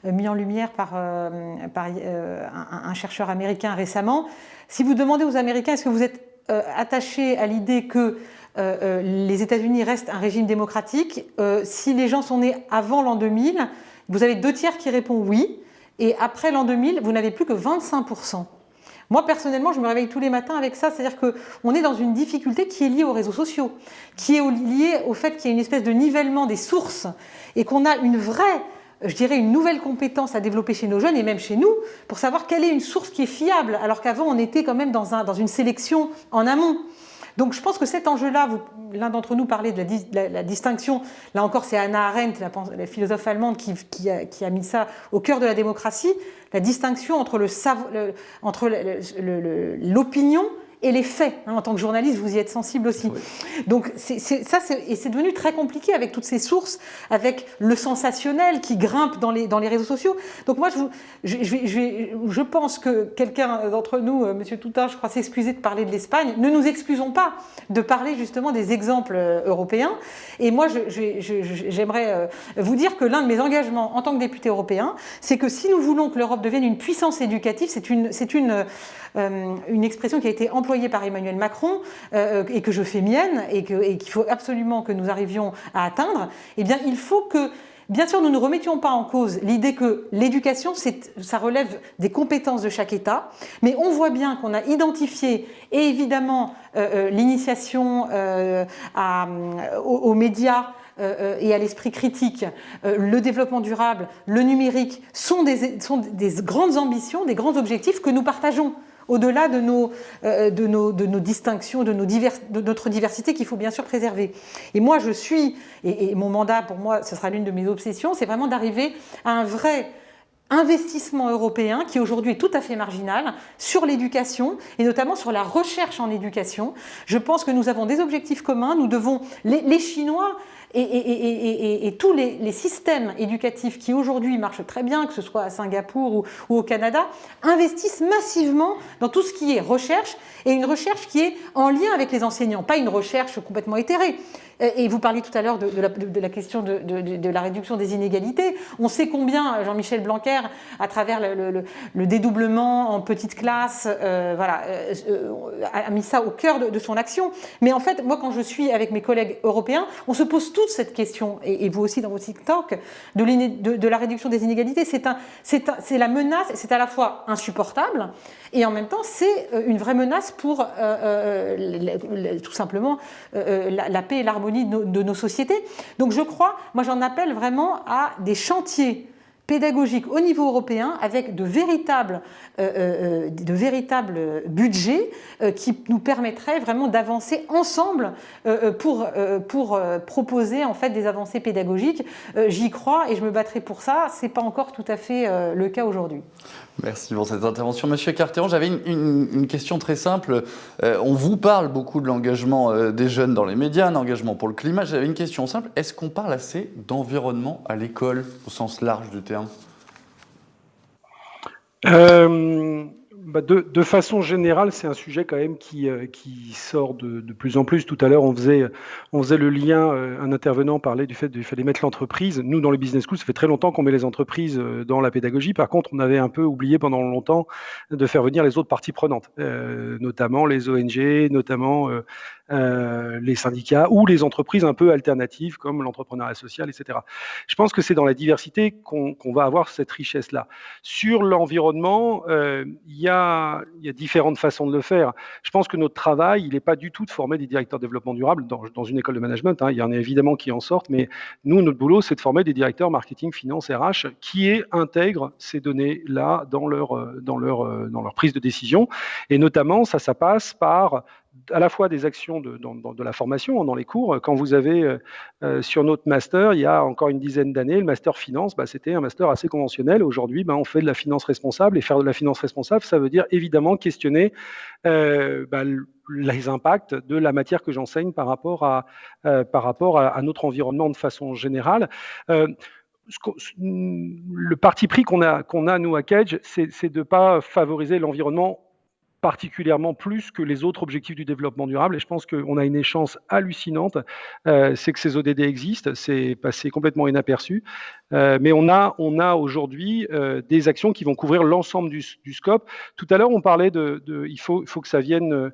mis en lumière par un chercheur américain récemment. Si vous demandez aux Américains, est-ce que vous êtes attachés à l'idée que les États-Unis restent un régime démocratique, si les gens sont nés avant l'an 2000, vous avez 2/3 qui répondent oui, et après l'an 2000, vous n'avez plus que 25%. Moi, personnellement, je me réveille tous les matins avec ça, c'est-à-dire qu'on est dans une difficulté qui est liée aux réseaux sociaux, qui est liée au fait qu'il y a une espèce de nivellement des sources et qu'on a une vraie, je dirais, une nouvelle compétence à développer chez nos jeunes et même chez nous pour savoir quelle est une source qui est fiable, alors qu'avant, on était quand même dans une sélection en amont. Donc je pense que cet enjeu-là, l'un d'entre nous parlait de la distinction, là encore c'est Hannah Arendt, la philosophe allemande qui a mis ça au cœur de la démocratie, la distinction entre l'opinion et les faits. Hein, en tant que journaliste, vous y êtes sensible aussi. Oui. Donc c'est devenu très compliqué avec toutes ces sources, avec le sensationnel qui grimpe dans les réseaux sociaux. Donc moi, je pense que quelqu'un d'entre nous, Monsieur Toutain, je crois, s'excuser de parler de l'Espagne. Ne nous excusons pas de parler justement des exemples européens. Et moi, j'aimerais vous dire que l'un de mes engagements en tant que député européen, c'est que si nous voulons que l'Europe devienne une puissance éducative, c'est une expression qui a été employée par Emmanuel Macron et que je fais mienne et qu'il faut absolument que nous arrivions à atteindre, eh bien, il faut que, bien sûr, nous ne remettions pas en cause l'idée que l'éducation, ça relève des compétences de chaque État, mais on voit bien qu'on a identifié, et évidemment, l'initiation aux médias et à l'esprit critique, le développement durable, le numérique sont des grandes ambitions, des grands objectifs que nous partageons. Au-delà de nos distinctions, de notre diversité qu'il faut bien sûr préserver. Et moi, et mon mandat, pour moi, ce sera l'une de mes obsessions, c'est vraiment d'arriver à un vrai investissement européen qui aujourd'hui est tout à fait marginal sur l'éducation et notamment sur la recherche en éducation. Je pense que nous avons des objectifs communs, nous devons, les Chinois et tous les systèmes éducatifs qui aujourd'hui marchent très bien, que ce soit à Singapour ou au Canada, investissent massivement dans tout ce qui est recherche et une recherche qui est en lien avec les enseignants, pas une recherche complètement éthérée. Et vous parliez tout à l'heure de la question de la réduction des inégalités. On sait combien Jean-Michel Blanquer, à travers le dédoublement en petites classes, a mis ça au cœur de son action. Mais en fait, moi, quand je suis avec mes collègues européens, on se pose toute cette question, et vous aussi dans vos TikTok, de la réduction des inégalités. C'est la menace, c'est à la fois insupportable, et en même temps, c'est une vraie menace pour tout simplement la paix et l'harmonie de nos sociétés. Donc je crois, moi j'en appelle vraiment à des chantiers pédagogiques au niveau européen avec de véritables budgets qui nous permettraient vraiment d'avancer ensemble pour proposer en fait des avancées pédagogiques. J'y crois et je me battrai pour ça. C'est pas encore tout à fait le cas aujourd'hui. Merci pour cette intervention. Monsieur Cartéron, j'avais une question très simple. On vous parle beaucoup de l'engagement des jeunes dans les médias, un engagement pour le climat. J'avais une question simple. Est-ce qu'on parle assez d'environnement à l'école, au sens large du terme ? De façon générale, c'est un sujet quand même qui sort de plus en plus. Tout à l'heure, on faisait le lien, un intervenant parlait du fait qu'il fallait mettre l'entreprise. Nous, dans le Business School, ça fait très longtemps qu'on met les entreprises dans la pédagogie. Par contre, on avait un peu oublié pendant longtemps de faire venir les autres parties prenantes, notamment les ONG, notamment les syndicats ou les entreprises un peu alternatives comme l'entrepreneuriat social, etc. Je pense que c'est dans la diversité qu'on va avoir cette richesse-là. Sur l'environnement, il y a différentes façons de le faire. Je pense que notre travail, il n'est pas du tout de former des directeurs de développement durable dans une école de management. Il y en a évidemment qui en sortent, mais nous, notre boulot, c'est de former des directeurs marketing, finance, RH qui intègrent ces données-là dans leur prise de décision. Et notamment, ça passe par à la fois des actions de la formation dans les cours. Quand vous avez sur notre master, il y a encore une dizaine d'années, le master finance, c'était un master assez conventionnel. Aujourd'hui, on fait de la finance responsable, et faire de la finance responsable, ça veut dire évidemment questionner les impacts de la matière que j'enseigne par rapport à notre environnement de façon générale. Le parti pris qu'on a nous à Cage, c'est de ne pas favoriser l'environnement particulièrement plus que les autres objectifs du développement durable. Et je pense qu'on a une chance hallucinante, c'est que ces ODD existent, c'est passé complètement inaperçu. Mais on a aujourd'hui des actions qui vont couvrir l'ensemble du scope. Tout à l'heure, on parlait il faut que ça vienne...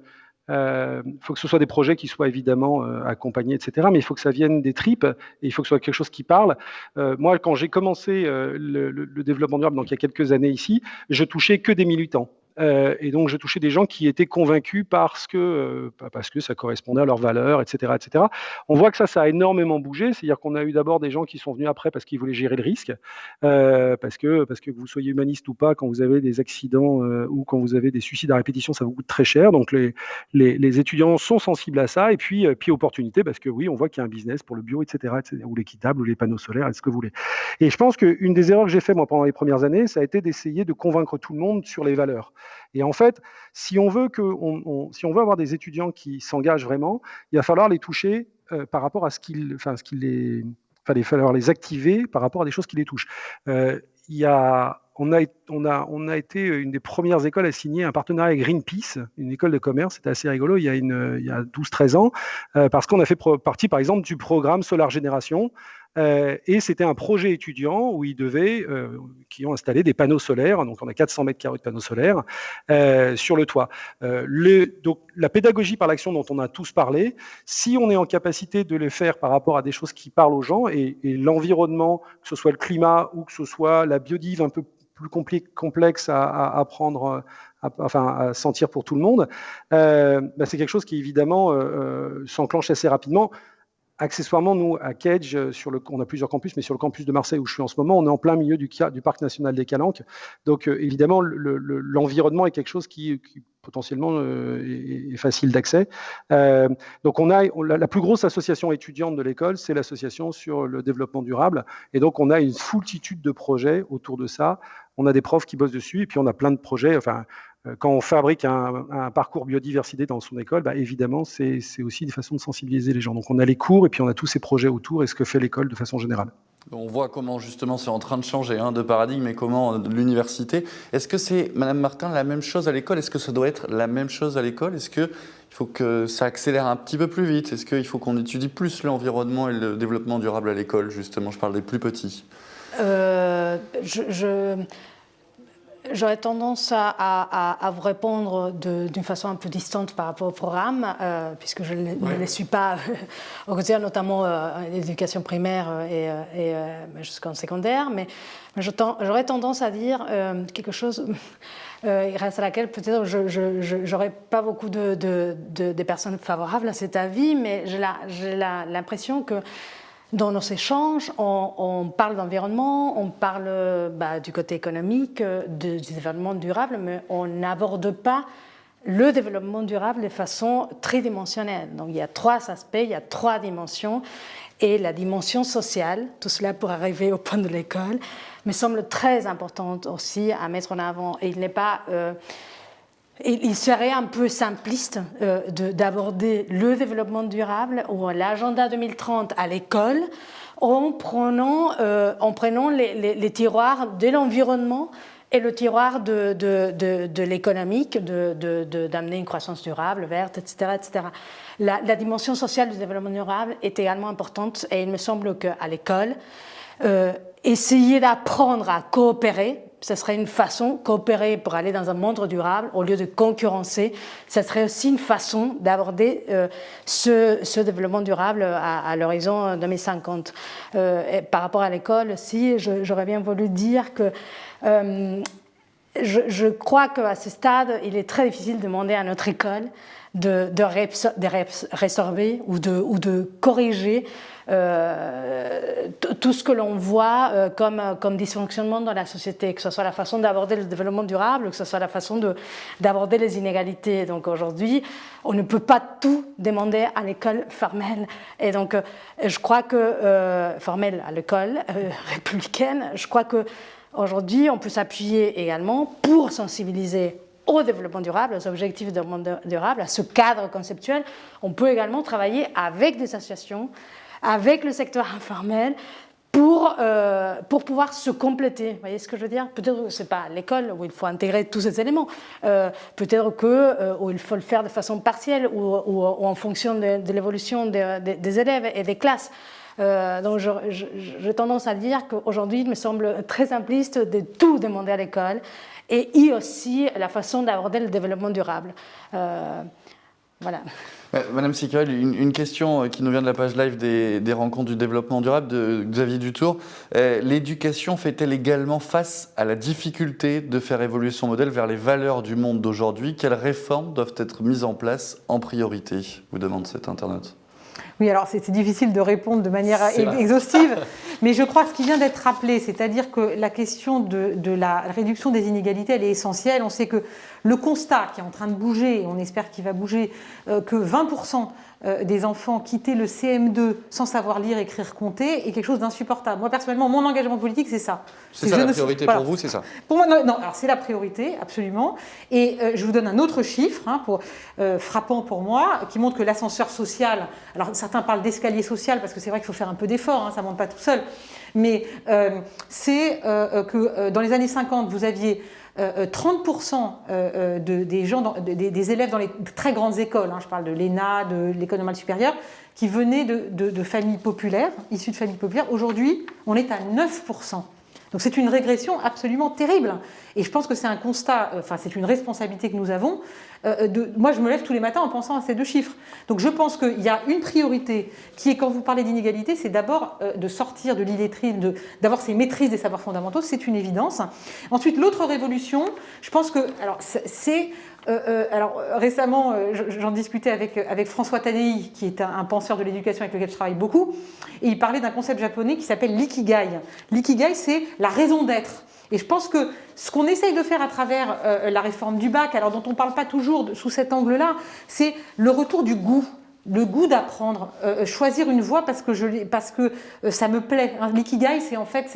faut que ce soit des projets qui soient évidemment accompagnés, etc. Mais il faut que ça vienne des tripes et il faut que ce soit quelque chose qui parle. Moi, quand j'ai commencé le développement durable, donc il y a quelques années ici, je touchais que des militants. Et donc, je touchais des gens qui étaient convaincus parce que ça correspondait à leurs valeurs, etc., etc. On voit que ça a énormément bougé. C'est-à-dire qu'on a eu d'abord des gens qui sont venus après parce qu'ils voulaient gérer le risque, parce que vous soyez humaniste ou pas, quand vous avez des accidents ou quand vous avez des suicides à répétition, ça vous coûte très cher. Donc, les étudiants sont sensibles à ça. Et puis opportunité, parce que oui, on voit qu'il y a un business pour le bio, etc., ou l'équitable, ou les panneaux solaires, et ce que vous voulez. Et je pense qu'une des erreurs que j'ai fait moi pendant les premières années, ça a été d'essayer de convaincre tout le monde sur les valeurs. Et en fait, si on veut avoir des étudiants qui s'engagent vraiment, il va falloir les toucher par rapport à il va falloir les activer par rapport à des choses qui les touchent. On a été une des premières écoles à signer un partenariat avec Greenpeace, une école de commerce. C'était assez rigolo il y a 12-13 ans, parce qu'on a fait partie, par exemple, du programme Solar Génération. Et c'était un projet étudiant où qui ont installé des panneaux solaires. Donc, on a 400 mètres carrés de panneaux solaires sur le toit. Donc, la pédagogie par l'action dont on a tous parlé, si on est en capacité de le faire par rapport à des choses qui parlent aux gens et l'environnement, que ce soit le climat ou que ce soit la biodive un peu plus complexe à prendre, à sentir pour tout le monde, c'est quelque chose qui évidemment s'enclenche assez rapidement. Accessoirement, nous, à Cage, on a plusieurs campus, mais sur le campus de Marseille où je suis en ce moment, on est en plein milieu du parc national des Calanques. Donc, évidemment, l'environnement est quelque chose qui potentiellement est facile d'accès. Donc, la plus grosse association étudiante de l'école, c'est l'association sur le développement durable. Et donc, on a une foultitude de projets autour de ça. On a des profs qui bossent dessus, et puis on a plein de projets. Quand on fabrique un parcours biodiversité dans son école, évidemment, c'est aussi des façons de sensibiliser les gens. Donc, on a les cours et puis on a tous ces projets autour et ce que fait l'école de façon générale. On voit comment, justement, c'est en train de changer de paradigme et comment l'université. Est-ce que c'est, Madame Martin, la même chose à l'école? Est-ce que ça doit être la même chose à l'école? Est-ce qu'il faut que ça accélère un petit peu plus vite? Est-ce qu'il faut qu'on étudie plus l'environnement et le développement durable à l'école, justement? Je parle des plus petits. J'aurais tendance à vous répondre d'une façon un peu distante par rapport au programme, puisque je ne les suis pas au quotidien, notamment l'éducation primaire et jusqu'en secondaire, mais j'aurais tendance à dire quelque chose grâce à laquelle peut-être je n'aurais pas beaucoup de personnes favorables à cet avis, mais j'ai l'impression que dans nos échanges, on parle d'environnement, on parle du côté économique, du développement durable, mais on n'aborde pas le développement durable de façon tridimensionnelle. Donc il y a 3 aspects, il y a 3 dimensions, et la dimension sociale, tout cela pour arriver au point de l'école, me semble très importante aussi à mettre en avant. Et il n'est pas... il serait un peu simpliste d'aborder le développement durable ou l'agenda 2030 à l'école en prenant les tiroirs de l'environnement et le tiroir de l'économique, d'amener une croissance durable, verte, etc. etc. La dimension sociale du développement durable est également importante et il me semble qu'à l'école, essayer d'apprendre à coopérer, ce serait une façon, coopérer pour aller dans un monde durable au lieu de concurrencer, ce serait aussi une façon d'aborder ce développement durable à l'horizon 2050. Et par rapport à l'école aussi, j'aurais bien voulu dire que je crois qu'à ce stade, il est très difficile de demander à notre école de résorber ou de corriger tout ce que l'on voit comme dysfonctionnement dans la société, que ce soit la façon d'aborder le développement durable, que ce soit la façon d'aborder les inégalités. Donc aujourd'hui, on ne peut pas tout demander à l'école formelle. Et donc, je crois que, formelle à l'école républicaine, je crois qu'aujourd'hui, on peut s'appuyer également pour sensibiliser au développement durable, aux objectifs de développement durable, à ce cadre conceptuel. On peut également travailler avec des associations, avec le secteur informel, pour pouvoir se compléter. Vous voyez ce que je veux dire? Peut-être que ce n'est pas à l'école où il faut intégrer tous ces éléments. Peut-être où il faut le faire de façon partielle ou en fonction de l'évolution des élèves et des classes. Donc j'ai tendance à dire qu'aujourd'hui, il me semble très simpliste de tout demander à l'école et aussi la façon d'aborder le développement durable. Voilà. Madame Siccarel, une question qui nous vient de la page live des rencontres du développement durable de Xavier Dutour. L'éducation fait-elle également face à la difficulté de faire évoluer son modèle vers les valeurs du monde d'aujourd'hui? Quelles réformes doivent être mises en place en priorité, vous demande cet internaute. Oui, alors c'est difficile de répondre de manière exhaustive, mais je crois que ce qui vient d'être rappelé, c'est-à-dire que la question de la réduction des inégalités, elle est essentielle. On sait que le constat qui est en train de bouger, et on espère qu'il va bouger, que 20% des enfants quitter le CM2 sans savoir lire, écrire, compter est quelque chose d'insupportable. Moi, personnellement, mon engagement politique, c'est ça. C'est ça la priorité pour vous, c'est ça? Pour moi, non, alors c'est la priorité, absolument. Et je vous donne un autre chiffre, frappant pour moi, qui montre que l'ascenseur social, alors certains parlent d'escalier social, parce que c'est vrai qu'il faut faire un peu d'effort, ça ne monte pas tout seul, mais c'est que dans les années 50, vous aviez 30% des élèves dans les très grandes écoles, je parle de l'ENA, de l'école normale supérieure, qui venaient de familles populaires, issues de familles populaires. Aujourd'hui, on est à 9%. Donc c'est une régression absolument terrible. Et je pense que c'est un constat, c'est une responsabilité que nous avons. Moi, je me lève tous les matins en pensant à ces deux chiffres. Donc je pense qu'il y a une priorité qui est, quand vous parlez d'inégalité, c'est d'abord de sortir de l'illettrisme, d'avoir ces maîtrises des savoirs fondamentaux, c'est une évidence. Ensuite, l'autre révolution, je pense que, récemment, j'en discutais avec François Tadei, qui est un penseur de l'éducation avec lequel je travaille beaucoup, et il parlait d'un concept japonais qui s'appelle l'ikigai. L'ikigai, c'est la raison d'être. Et je pense que ce qu'on essaye de faire à travers la réforme du bac, alors dont on ne parle pas toujours sous cet angle-là, c'est le retour du goût. Le goût d'apprendre, choisir une voie parce que ça me plaît. L'ikigai, c'est en fait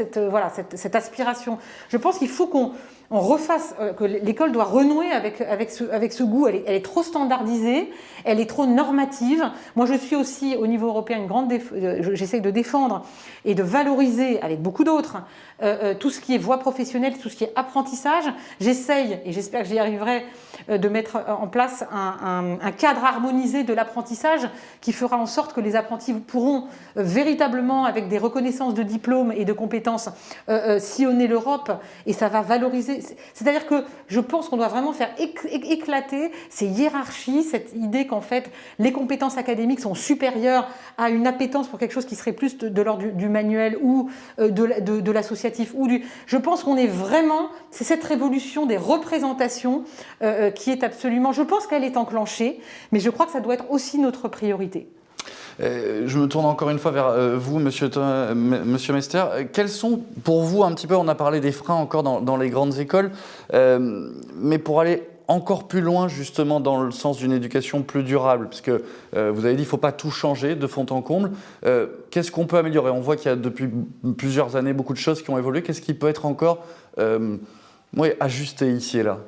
cette aspiration. Je pense qu'il faut qu'on refasse, que l'école doit renouer avec ce goût. Elle est trop standardisée, elle est trop normative. Moi, je suis aussi, au niveau européen, j'essaye de défendre et de valoriser, avec beaucoup d'autres, tout ce qui est voie professionnelle, tout ce qui est apprentissage. J'essaye, et j'espère que j'y arriverai, de mettre en place un cadre harmonisé de l'apprentissage qui fera en sorte que les apprentis pourront véritablement, avec des reconnaissances de diplômes et de compétences, sillonner l'Europe, et ça va valoriser. C'est-à-dire que je pense qu'on doit vraiment faire éclater ces hiérarchies, cette idée qu'en fait les compétences académiques sont supérieures à une appétence pour quelque chose qui serait plus de l'ordre du manuel ou de l'associatif. Je pense qu'on est vraiment, c'est cette révolution des représentations qui est absolument, je pense qu'elle est enclenchée, mais je crois que ça doit être aussi notre priorité. Je me tourne encore une fois vers vous, Monsieur Mester. Quels sont pour vous, un petit peu, on a parlé des freins encore dans les grandes écoles, mais pour aller encore plus loin justement dans le sens d'une éducation plus durable, parce que vous avez dit qu'il ne faut pas tout changer de fond en comble. Qu'est-ce qu'on peut améliorer? On voit qu'il y a depuis plusieurs années beaucoup de choses qui ont évolué. Qu'est-ce qui peut être encore ajusté ici et là?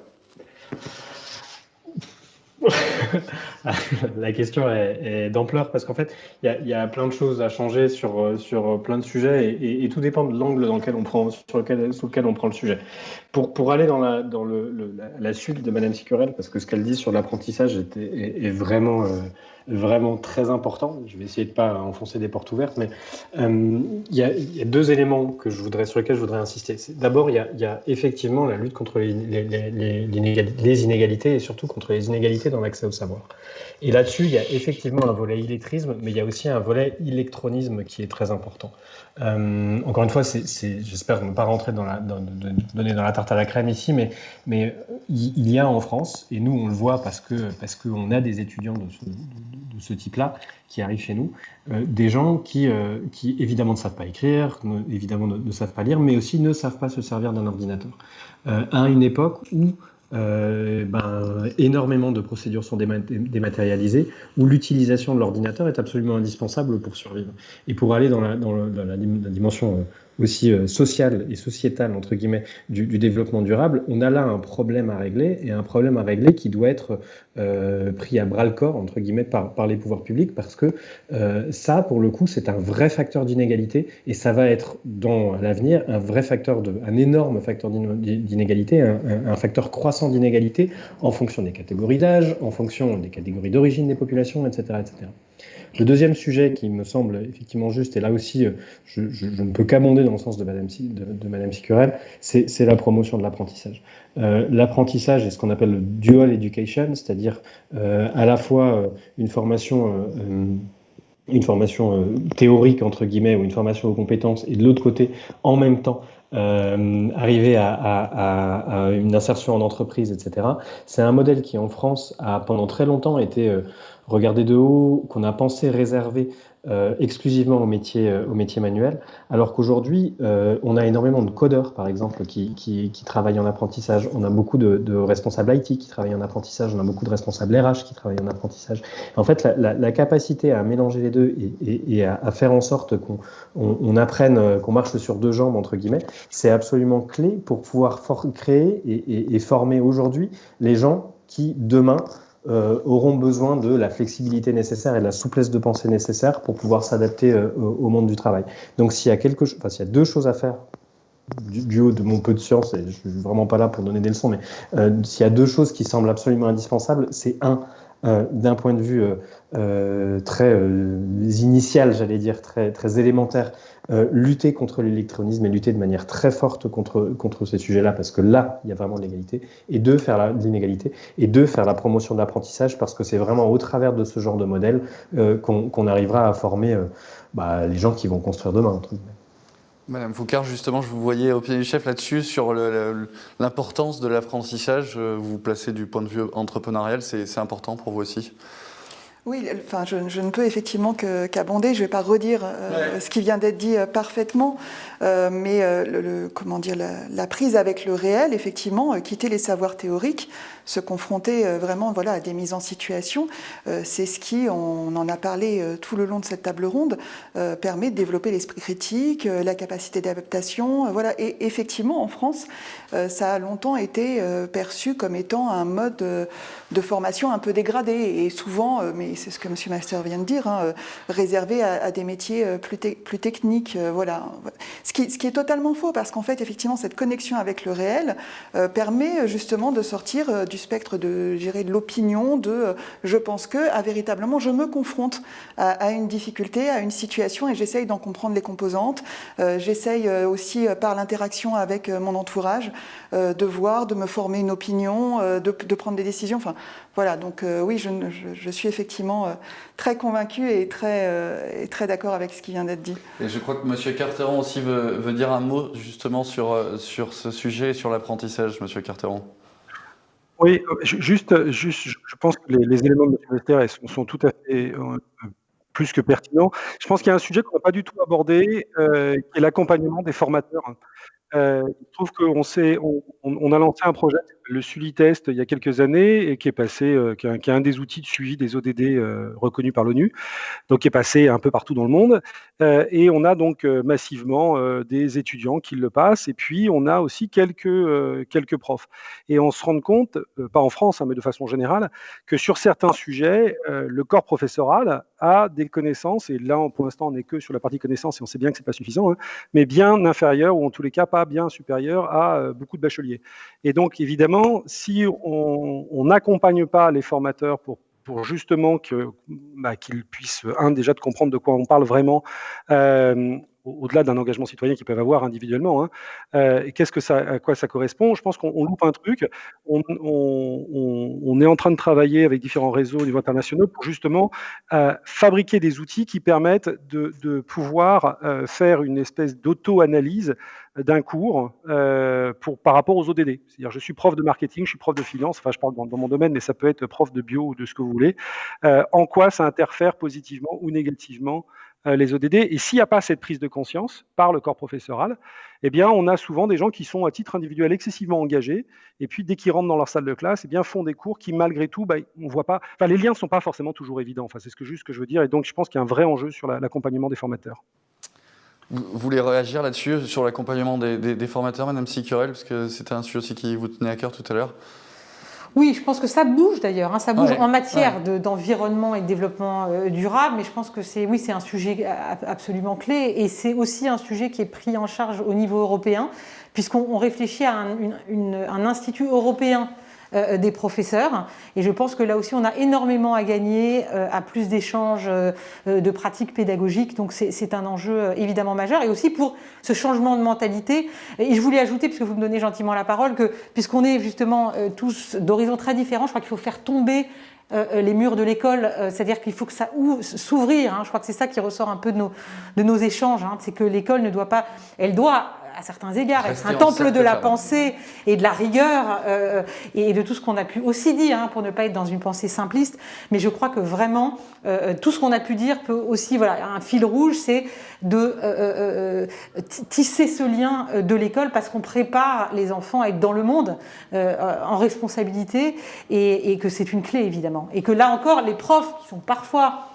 La question est d'ampleur parce qu'en fait, il y a plein de choses à changer sur plein de sujets et tout dépend de l'angle sous lequel on prend le sujet. Pour aller dans la suite de Madame Sicurel, parce que ce qu'elle dit sur l'apprentissage est vraiment très important. Je vais essayer de pas enfoncer des portes ouvertes, mais il y a deux éléments sur lesquels je voudrais insister. D'abord, il y a effectivement la lutte contre les inégalités et surtout contre les inégalités dans l'accès au savoir. Et là-dessus, il y a effectivement un volet illettrisme, mais il y a aussi un volet électronisme qui est très important. Encore une fois, j'espère ne pas rentrer donner dans la tarte à la crème ici, mais il y a en France, et nous on le voit parce qu'on a des étudiants de ce type-là qui arrivent chez nous, des gens qui évidemment ne savent pas écrire, évidemment ne savent pas lire, mais aussi ne savent pas se servir d'un ordinateur. À une époque où énormément de procédures sont dématérialisées, où l'utilisation de l'ordinateur est absolument indispensable pour survivre. Et pour aller dans la dimension aussi sociale et sociétale, entre guillemets, du développement durable, on a là un problème à régler, et un problème à régler qui doit être pris à bras-le-corps, entre guillemets, par les pouvoirs publics, parce que ça, pour le coup, c'est un vrai facteur d'inégalité, et ça va être, dans l'avenir, un énorme facteur d'inégalité, un facteur croissant d'inégalité, en fonction des catégories d'âge, en fonction des catégories d'origine des populations, etc., etc. Le deuxième sujet qui me semble effectivement juste, et là aussi je ne peux qu'abonder dans le sens de Madame Sicurel, c'est la promotion de l'apprentissage. L'apprentissage est ce qu'on appelle le dual education, c'est-à-dire à la fois une formation théorique entre guillemets, ou une formation aux compétences, et de l'autre côté, en même temps, arriver à une insertion en entreprise, etc. C'est un modèle qui en France a pendant très longtemps été regardé de haut, qu'on a pensé réservé exclusivement au métier manuel, alors qu'aujourd'hui, on a énormément de codeurs, par exemple, qui travaillent en apprentissage. On a beaucoup de responsables IT qui travaillent en apprentissage, on a beaucoup de responsables RH qui travaillent en apprentissage. En fait, la capacité à mélanger les deux et à faire en sorte qu'on apprenne, qu'on marche sur deux jambes, entre guillemets, c'est absolument clé pour pouvoir créer et former aujourd'hui les gens qui, demain, auront besoin de la flexibilité nécessaire et de la souplesse de pensée nécessaire pour pouvoir s'adapter au monde du travail. Donc s'il y a s'il y a deux choses à faire, du haut de mon peu de science, et je suis vraiment pas là pour donner des leçons, mais s'il y a deux choses qui semblent absolument indispensables, c'est d'un point de vue très initial, j'allais dire, très élémentaire, lutter contre l'électronisme et lutter de manière très forte contre ces sujets-là, parce que là, il y a vraiment de l'égalité, et l'inégalité, et faire la promotion de l'apprentissage, parce que c'est vraiment au travers de ce genre de modèle qu'on arrivera à former les gens qui vont construire demain, entre guillemets. Madame Foucart, justement, je vous voyais au pied du chef là-dessus, sur l'importance de l'apprentissage. Vous vous placez du point de vue entrepreneurial, c'est important pour vous aussi? Oui, enfin, je ne peux effectivement qu'abonder. Je ne vais pas redire ce qui vient d'être dit parfaitement, mais la prise avec le réel, effectivement, quitter les savoirs théoriques, se confronter vraiment à des mises en situation, c'est ce qui, on en a parlé tout le long de cette table ronde, permet de développer l'esprit critique, la capacité d'adaptation. Et effectivement, en France, ça a longtemps été perçu comme étant un mode de formation un peu dégradé, et souvent, mais c'est ce que M. Master vient de dire, réservé à des métiers plus techniques. Ce qui est totalement faux, parce qu'en fait, effectivement, cette connexion avec le réel permet justement de sortir du spectre de l'opinion, je pense que, à véritablement, je me confronte à une difficulté, à une situation, et j'essaye d'en comprendre les composantes. J'essaye aussi, par l'interaction avec mon entourage, de voir, de me former une opinion, de prendre des décisions. Enfin, donc oui, je suis effectivement très convaincue et très d'accord avec ce qui vient d'être dit. Et je crois que M. Carteron aussi veut dire un mot justement sur ce sujet, sur l'apprentissage, M. Carteron. Oui, je pense que les éléments de M. Lester sont tout à fait plus que pertinents. Je pense qu'il y a un sujet qu'on n'a pas du tout abordé, qui est l'accompagnement des formateurs. Il se trouve qu'on a lancé un projet, le Sully-Test, il y a quelques années, et qui est un des outils de suivi des ODD reconnus par l'ONU, donc qui est passé un peu partout dans le monde. Et on a donc massivement des étudiants qui le passent, et puis on a aussi quelques profs. Et on se rend compte, pas en France, mais de façon générale, que sur certains sujets, le corps professoral a des connaissances, et là pour l'instant on n'est que sur la partie connaissances, et on sait bien que c'est pas suffisant, mais bien inférieur, ou en tous les cas pas bien supérieur à beaucoup de bacheliers. Et donc évidemment, si on n'accompagne pas les formateurs pour justement qu'ils puissent, déjà de comprendre de quoi on parle vraiment, au-delà d'un engagement citoyen qu'ils peuvent avoir individuellement, à quoi ça correspond, je pense qu'on loupe un truc. On est en train de travailler avec différents réseaux au niveau international pour justement fabriquer des outils qui permettent de pouvoir faire une espèce d'auto-analyse d'un cours par rapport aux ODD. C'est-à-dire, je suis prof de marketing, je suis prof de finance, enfin je parle dans mon domaine, mais ça peut être prof de bio ou de ce que vous voulez. En quoi ça interfère positivement ou négativement les ODD? Et s'il n'y a pas cette prise de conscience par le corps professoral, eh bien, on a souvent des gens qui sont à titre individuel excessivement engagés, et puis dès qu'ils rentrent dans leur salle de classe, eh bien, font des cours qui, malgré tout, on voit pas. Enfin, les liens ne sont pas forcément toujours évidents. Enfin, c'est juste ce que je veux dire. Et donc, je pense qu'il y a un vrai enjeu sur l'accompagnement des formateurs. Vous voulez réagir là-dessus, sur l'accompagnement des formateurs, Madame Sicurel, parce que c'était un sujet aussi qui vous tenait à cœur tout à l'heure? Oui, je pense que ça bouge d'ailleurs, ça bouge en matière d'environnement et de développement durable, mais je pense que c'est un sujet absolument clé, et c'est aussi un sujet qui est pris en charge au niveau européen, puisqu'on réfléchit à un institut européen des professeurs, et je pense que là aussi on a énormément à gagner à plus d'échanges de pratiques pédagogiques, donc c'est un enjeu évidemment majeur, et aussi pour ce changement de mentalité. Et je voulais ajouter, puisque vous me donnez gentiment la parole, que puisqu'on est justement tous d'horizons très différents, je crois qu'il faut faire tomber les murs de l'école, c'est-à-dire qu'il faut que ça s'ouvrir, je crois que c'est ça qui ressort un peu de nos échanges, c'est que l'école ne doit pas, elle doit à certains égards, Rester être un en temple cercle de la fermé. pensée et de la rigueur et de tout ce qu'on a pu aussi dire, pour ne pas être dans une pensée simpliste. Mais je crois que vraiment, tout ce qu'on a pu dire peut aussi, un fil rouge, c'est de tisser ce lien de l'école parce qu'on prépare les enfants à être dans le monde en responsabilité et que c'est une clé, évidemment. Et que là encore, les profs qui sont parfois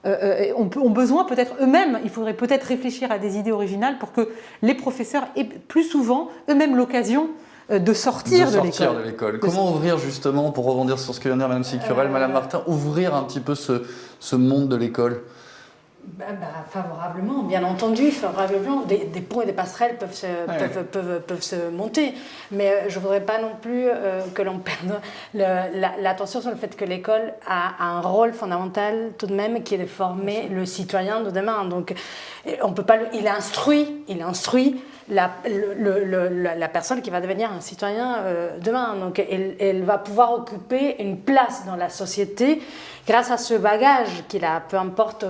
ont besoin peut-être eux-mêmes, il faudrait peut-être réfléchir à des idées originales pour que les professeurs aient plus souvent eux-mêmes l'occasion de sortir de l'école. Comment ouvrir justement, pour rebondir sur ce que vient de dire Mme Sicurel, Mme Martin, ouvrir un petit peu ce monde de l'école? Favorablement, bien entendu, favorablement. Des ponts et des passerelles peuvent se monter. Mais je ne voudrais pas non plus que l'on perde l'attention sur le fait que l'école a un rôle fondamental tout de même qui est de former le citoyen de demain. Donc, on peut pas, il instruit la personne qui va devenir un citoyen demain. Donc, elle va pouvoir occuper une place dans la société grâce à ce bagage qu'il a, peu importe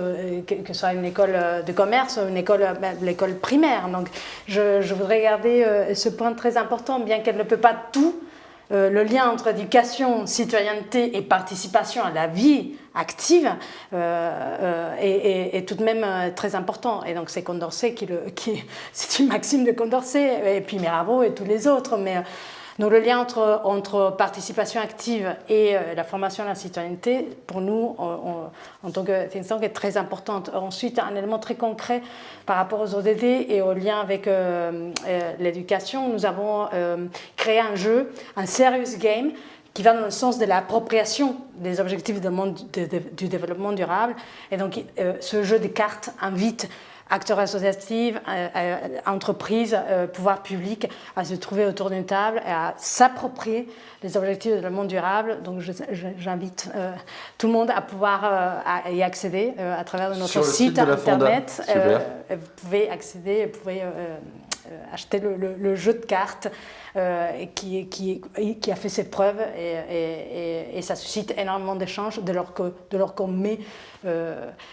que ce soit une école de commerce ou l'école primaire. Donc, je voudrais garder ce point très important, bien qu'elle ne peut pas tout. Le lien entre éducation, citoyenneté et participation à la vie active est tout de même très important. Et donc c'est Condorcet c'est une maxime de Condorcet, et puis Mirabeau et tous les autres. Mais donc le lien entre participation active et la formation à la citoyenneté, pour nous, en tant que think tank, est très importante. Ensuite, un élément très concret par rapport aux ODD et au lien avec l'éducation, nous avons créé un jeu, un serious game, qui va dans le sens de l'appropriation des objectifs du développement durable. Et donc, ce jeu de cartes invite acteurs associatifs, entreprises, pouvoirs publics à se trouver autour d'une table et à s'approprier les objectifs du développement durable. Donc j'invite tout le monde à pouvoir y accéder à travers notre site internet. Vous pouvez accéder, vous pouvez acheter le jeu de cartes qui a fait ses preuves et ça suscite énormément d'échanges dès lors qu'on met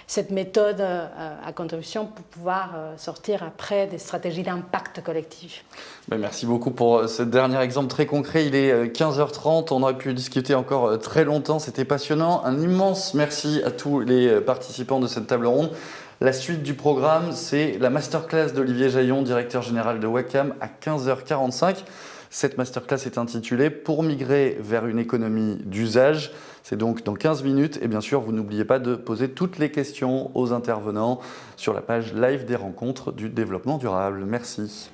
cette méthode à contribution pour pouvoir sortir après des stratégies d'impact collectif. Merci beaucoup pour ce dernier exemple très concret. Il est 15h30, on aurait pu discuter encore très longtemps, c'était passionnant. Un immense merci à tous les participants de cette table ronde. La suite du programme, c'est la masterclass d'Olivier Jaillon, directeur général de Wacam, à 15h45. Cette masterclass est intitulée « Pour migrer vers une économie d'usage ». C'est donc dans 15 minutes. Et bien sûr, vous n'oubliez pas de poser toutes les questions aux intervenants sur la page live des rencontres du développement durable. Merci.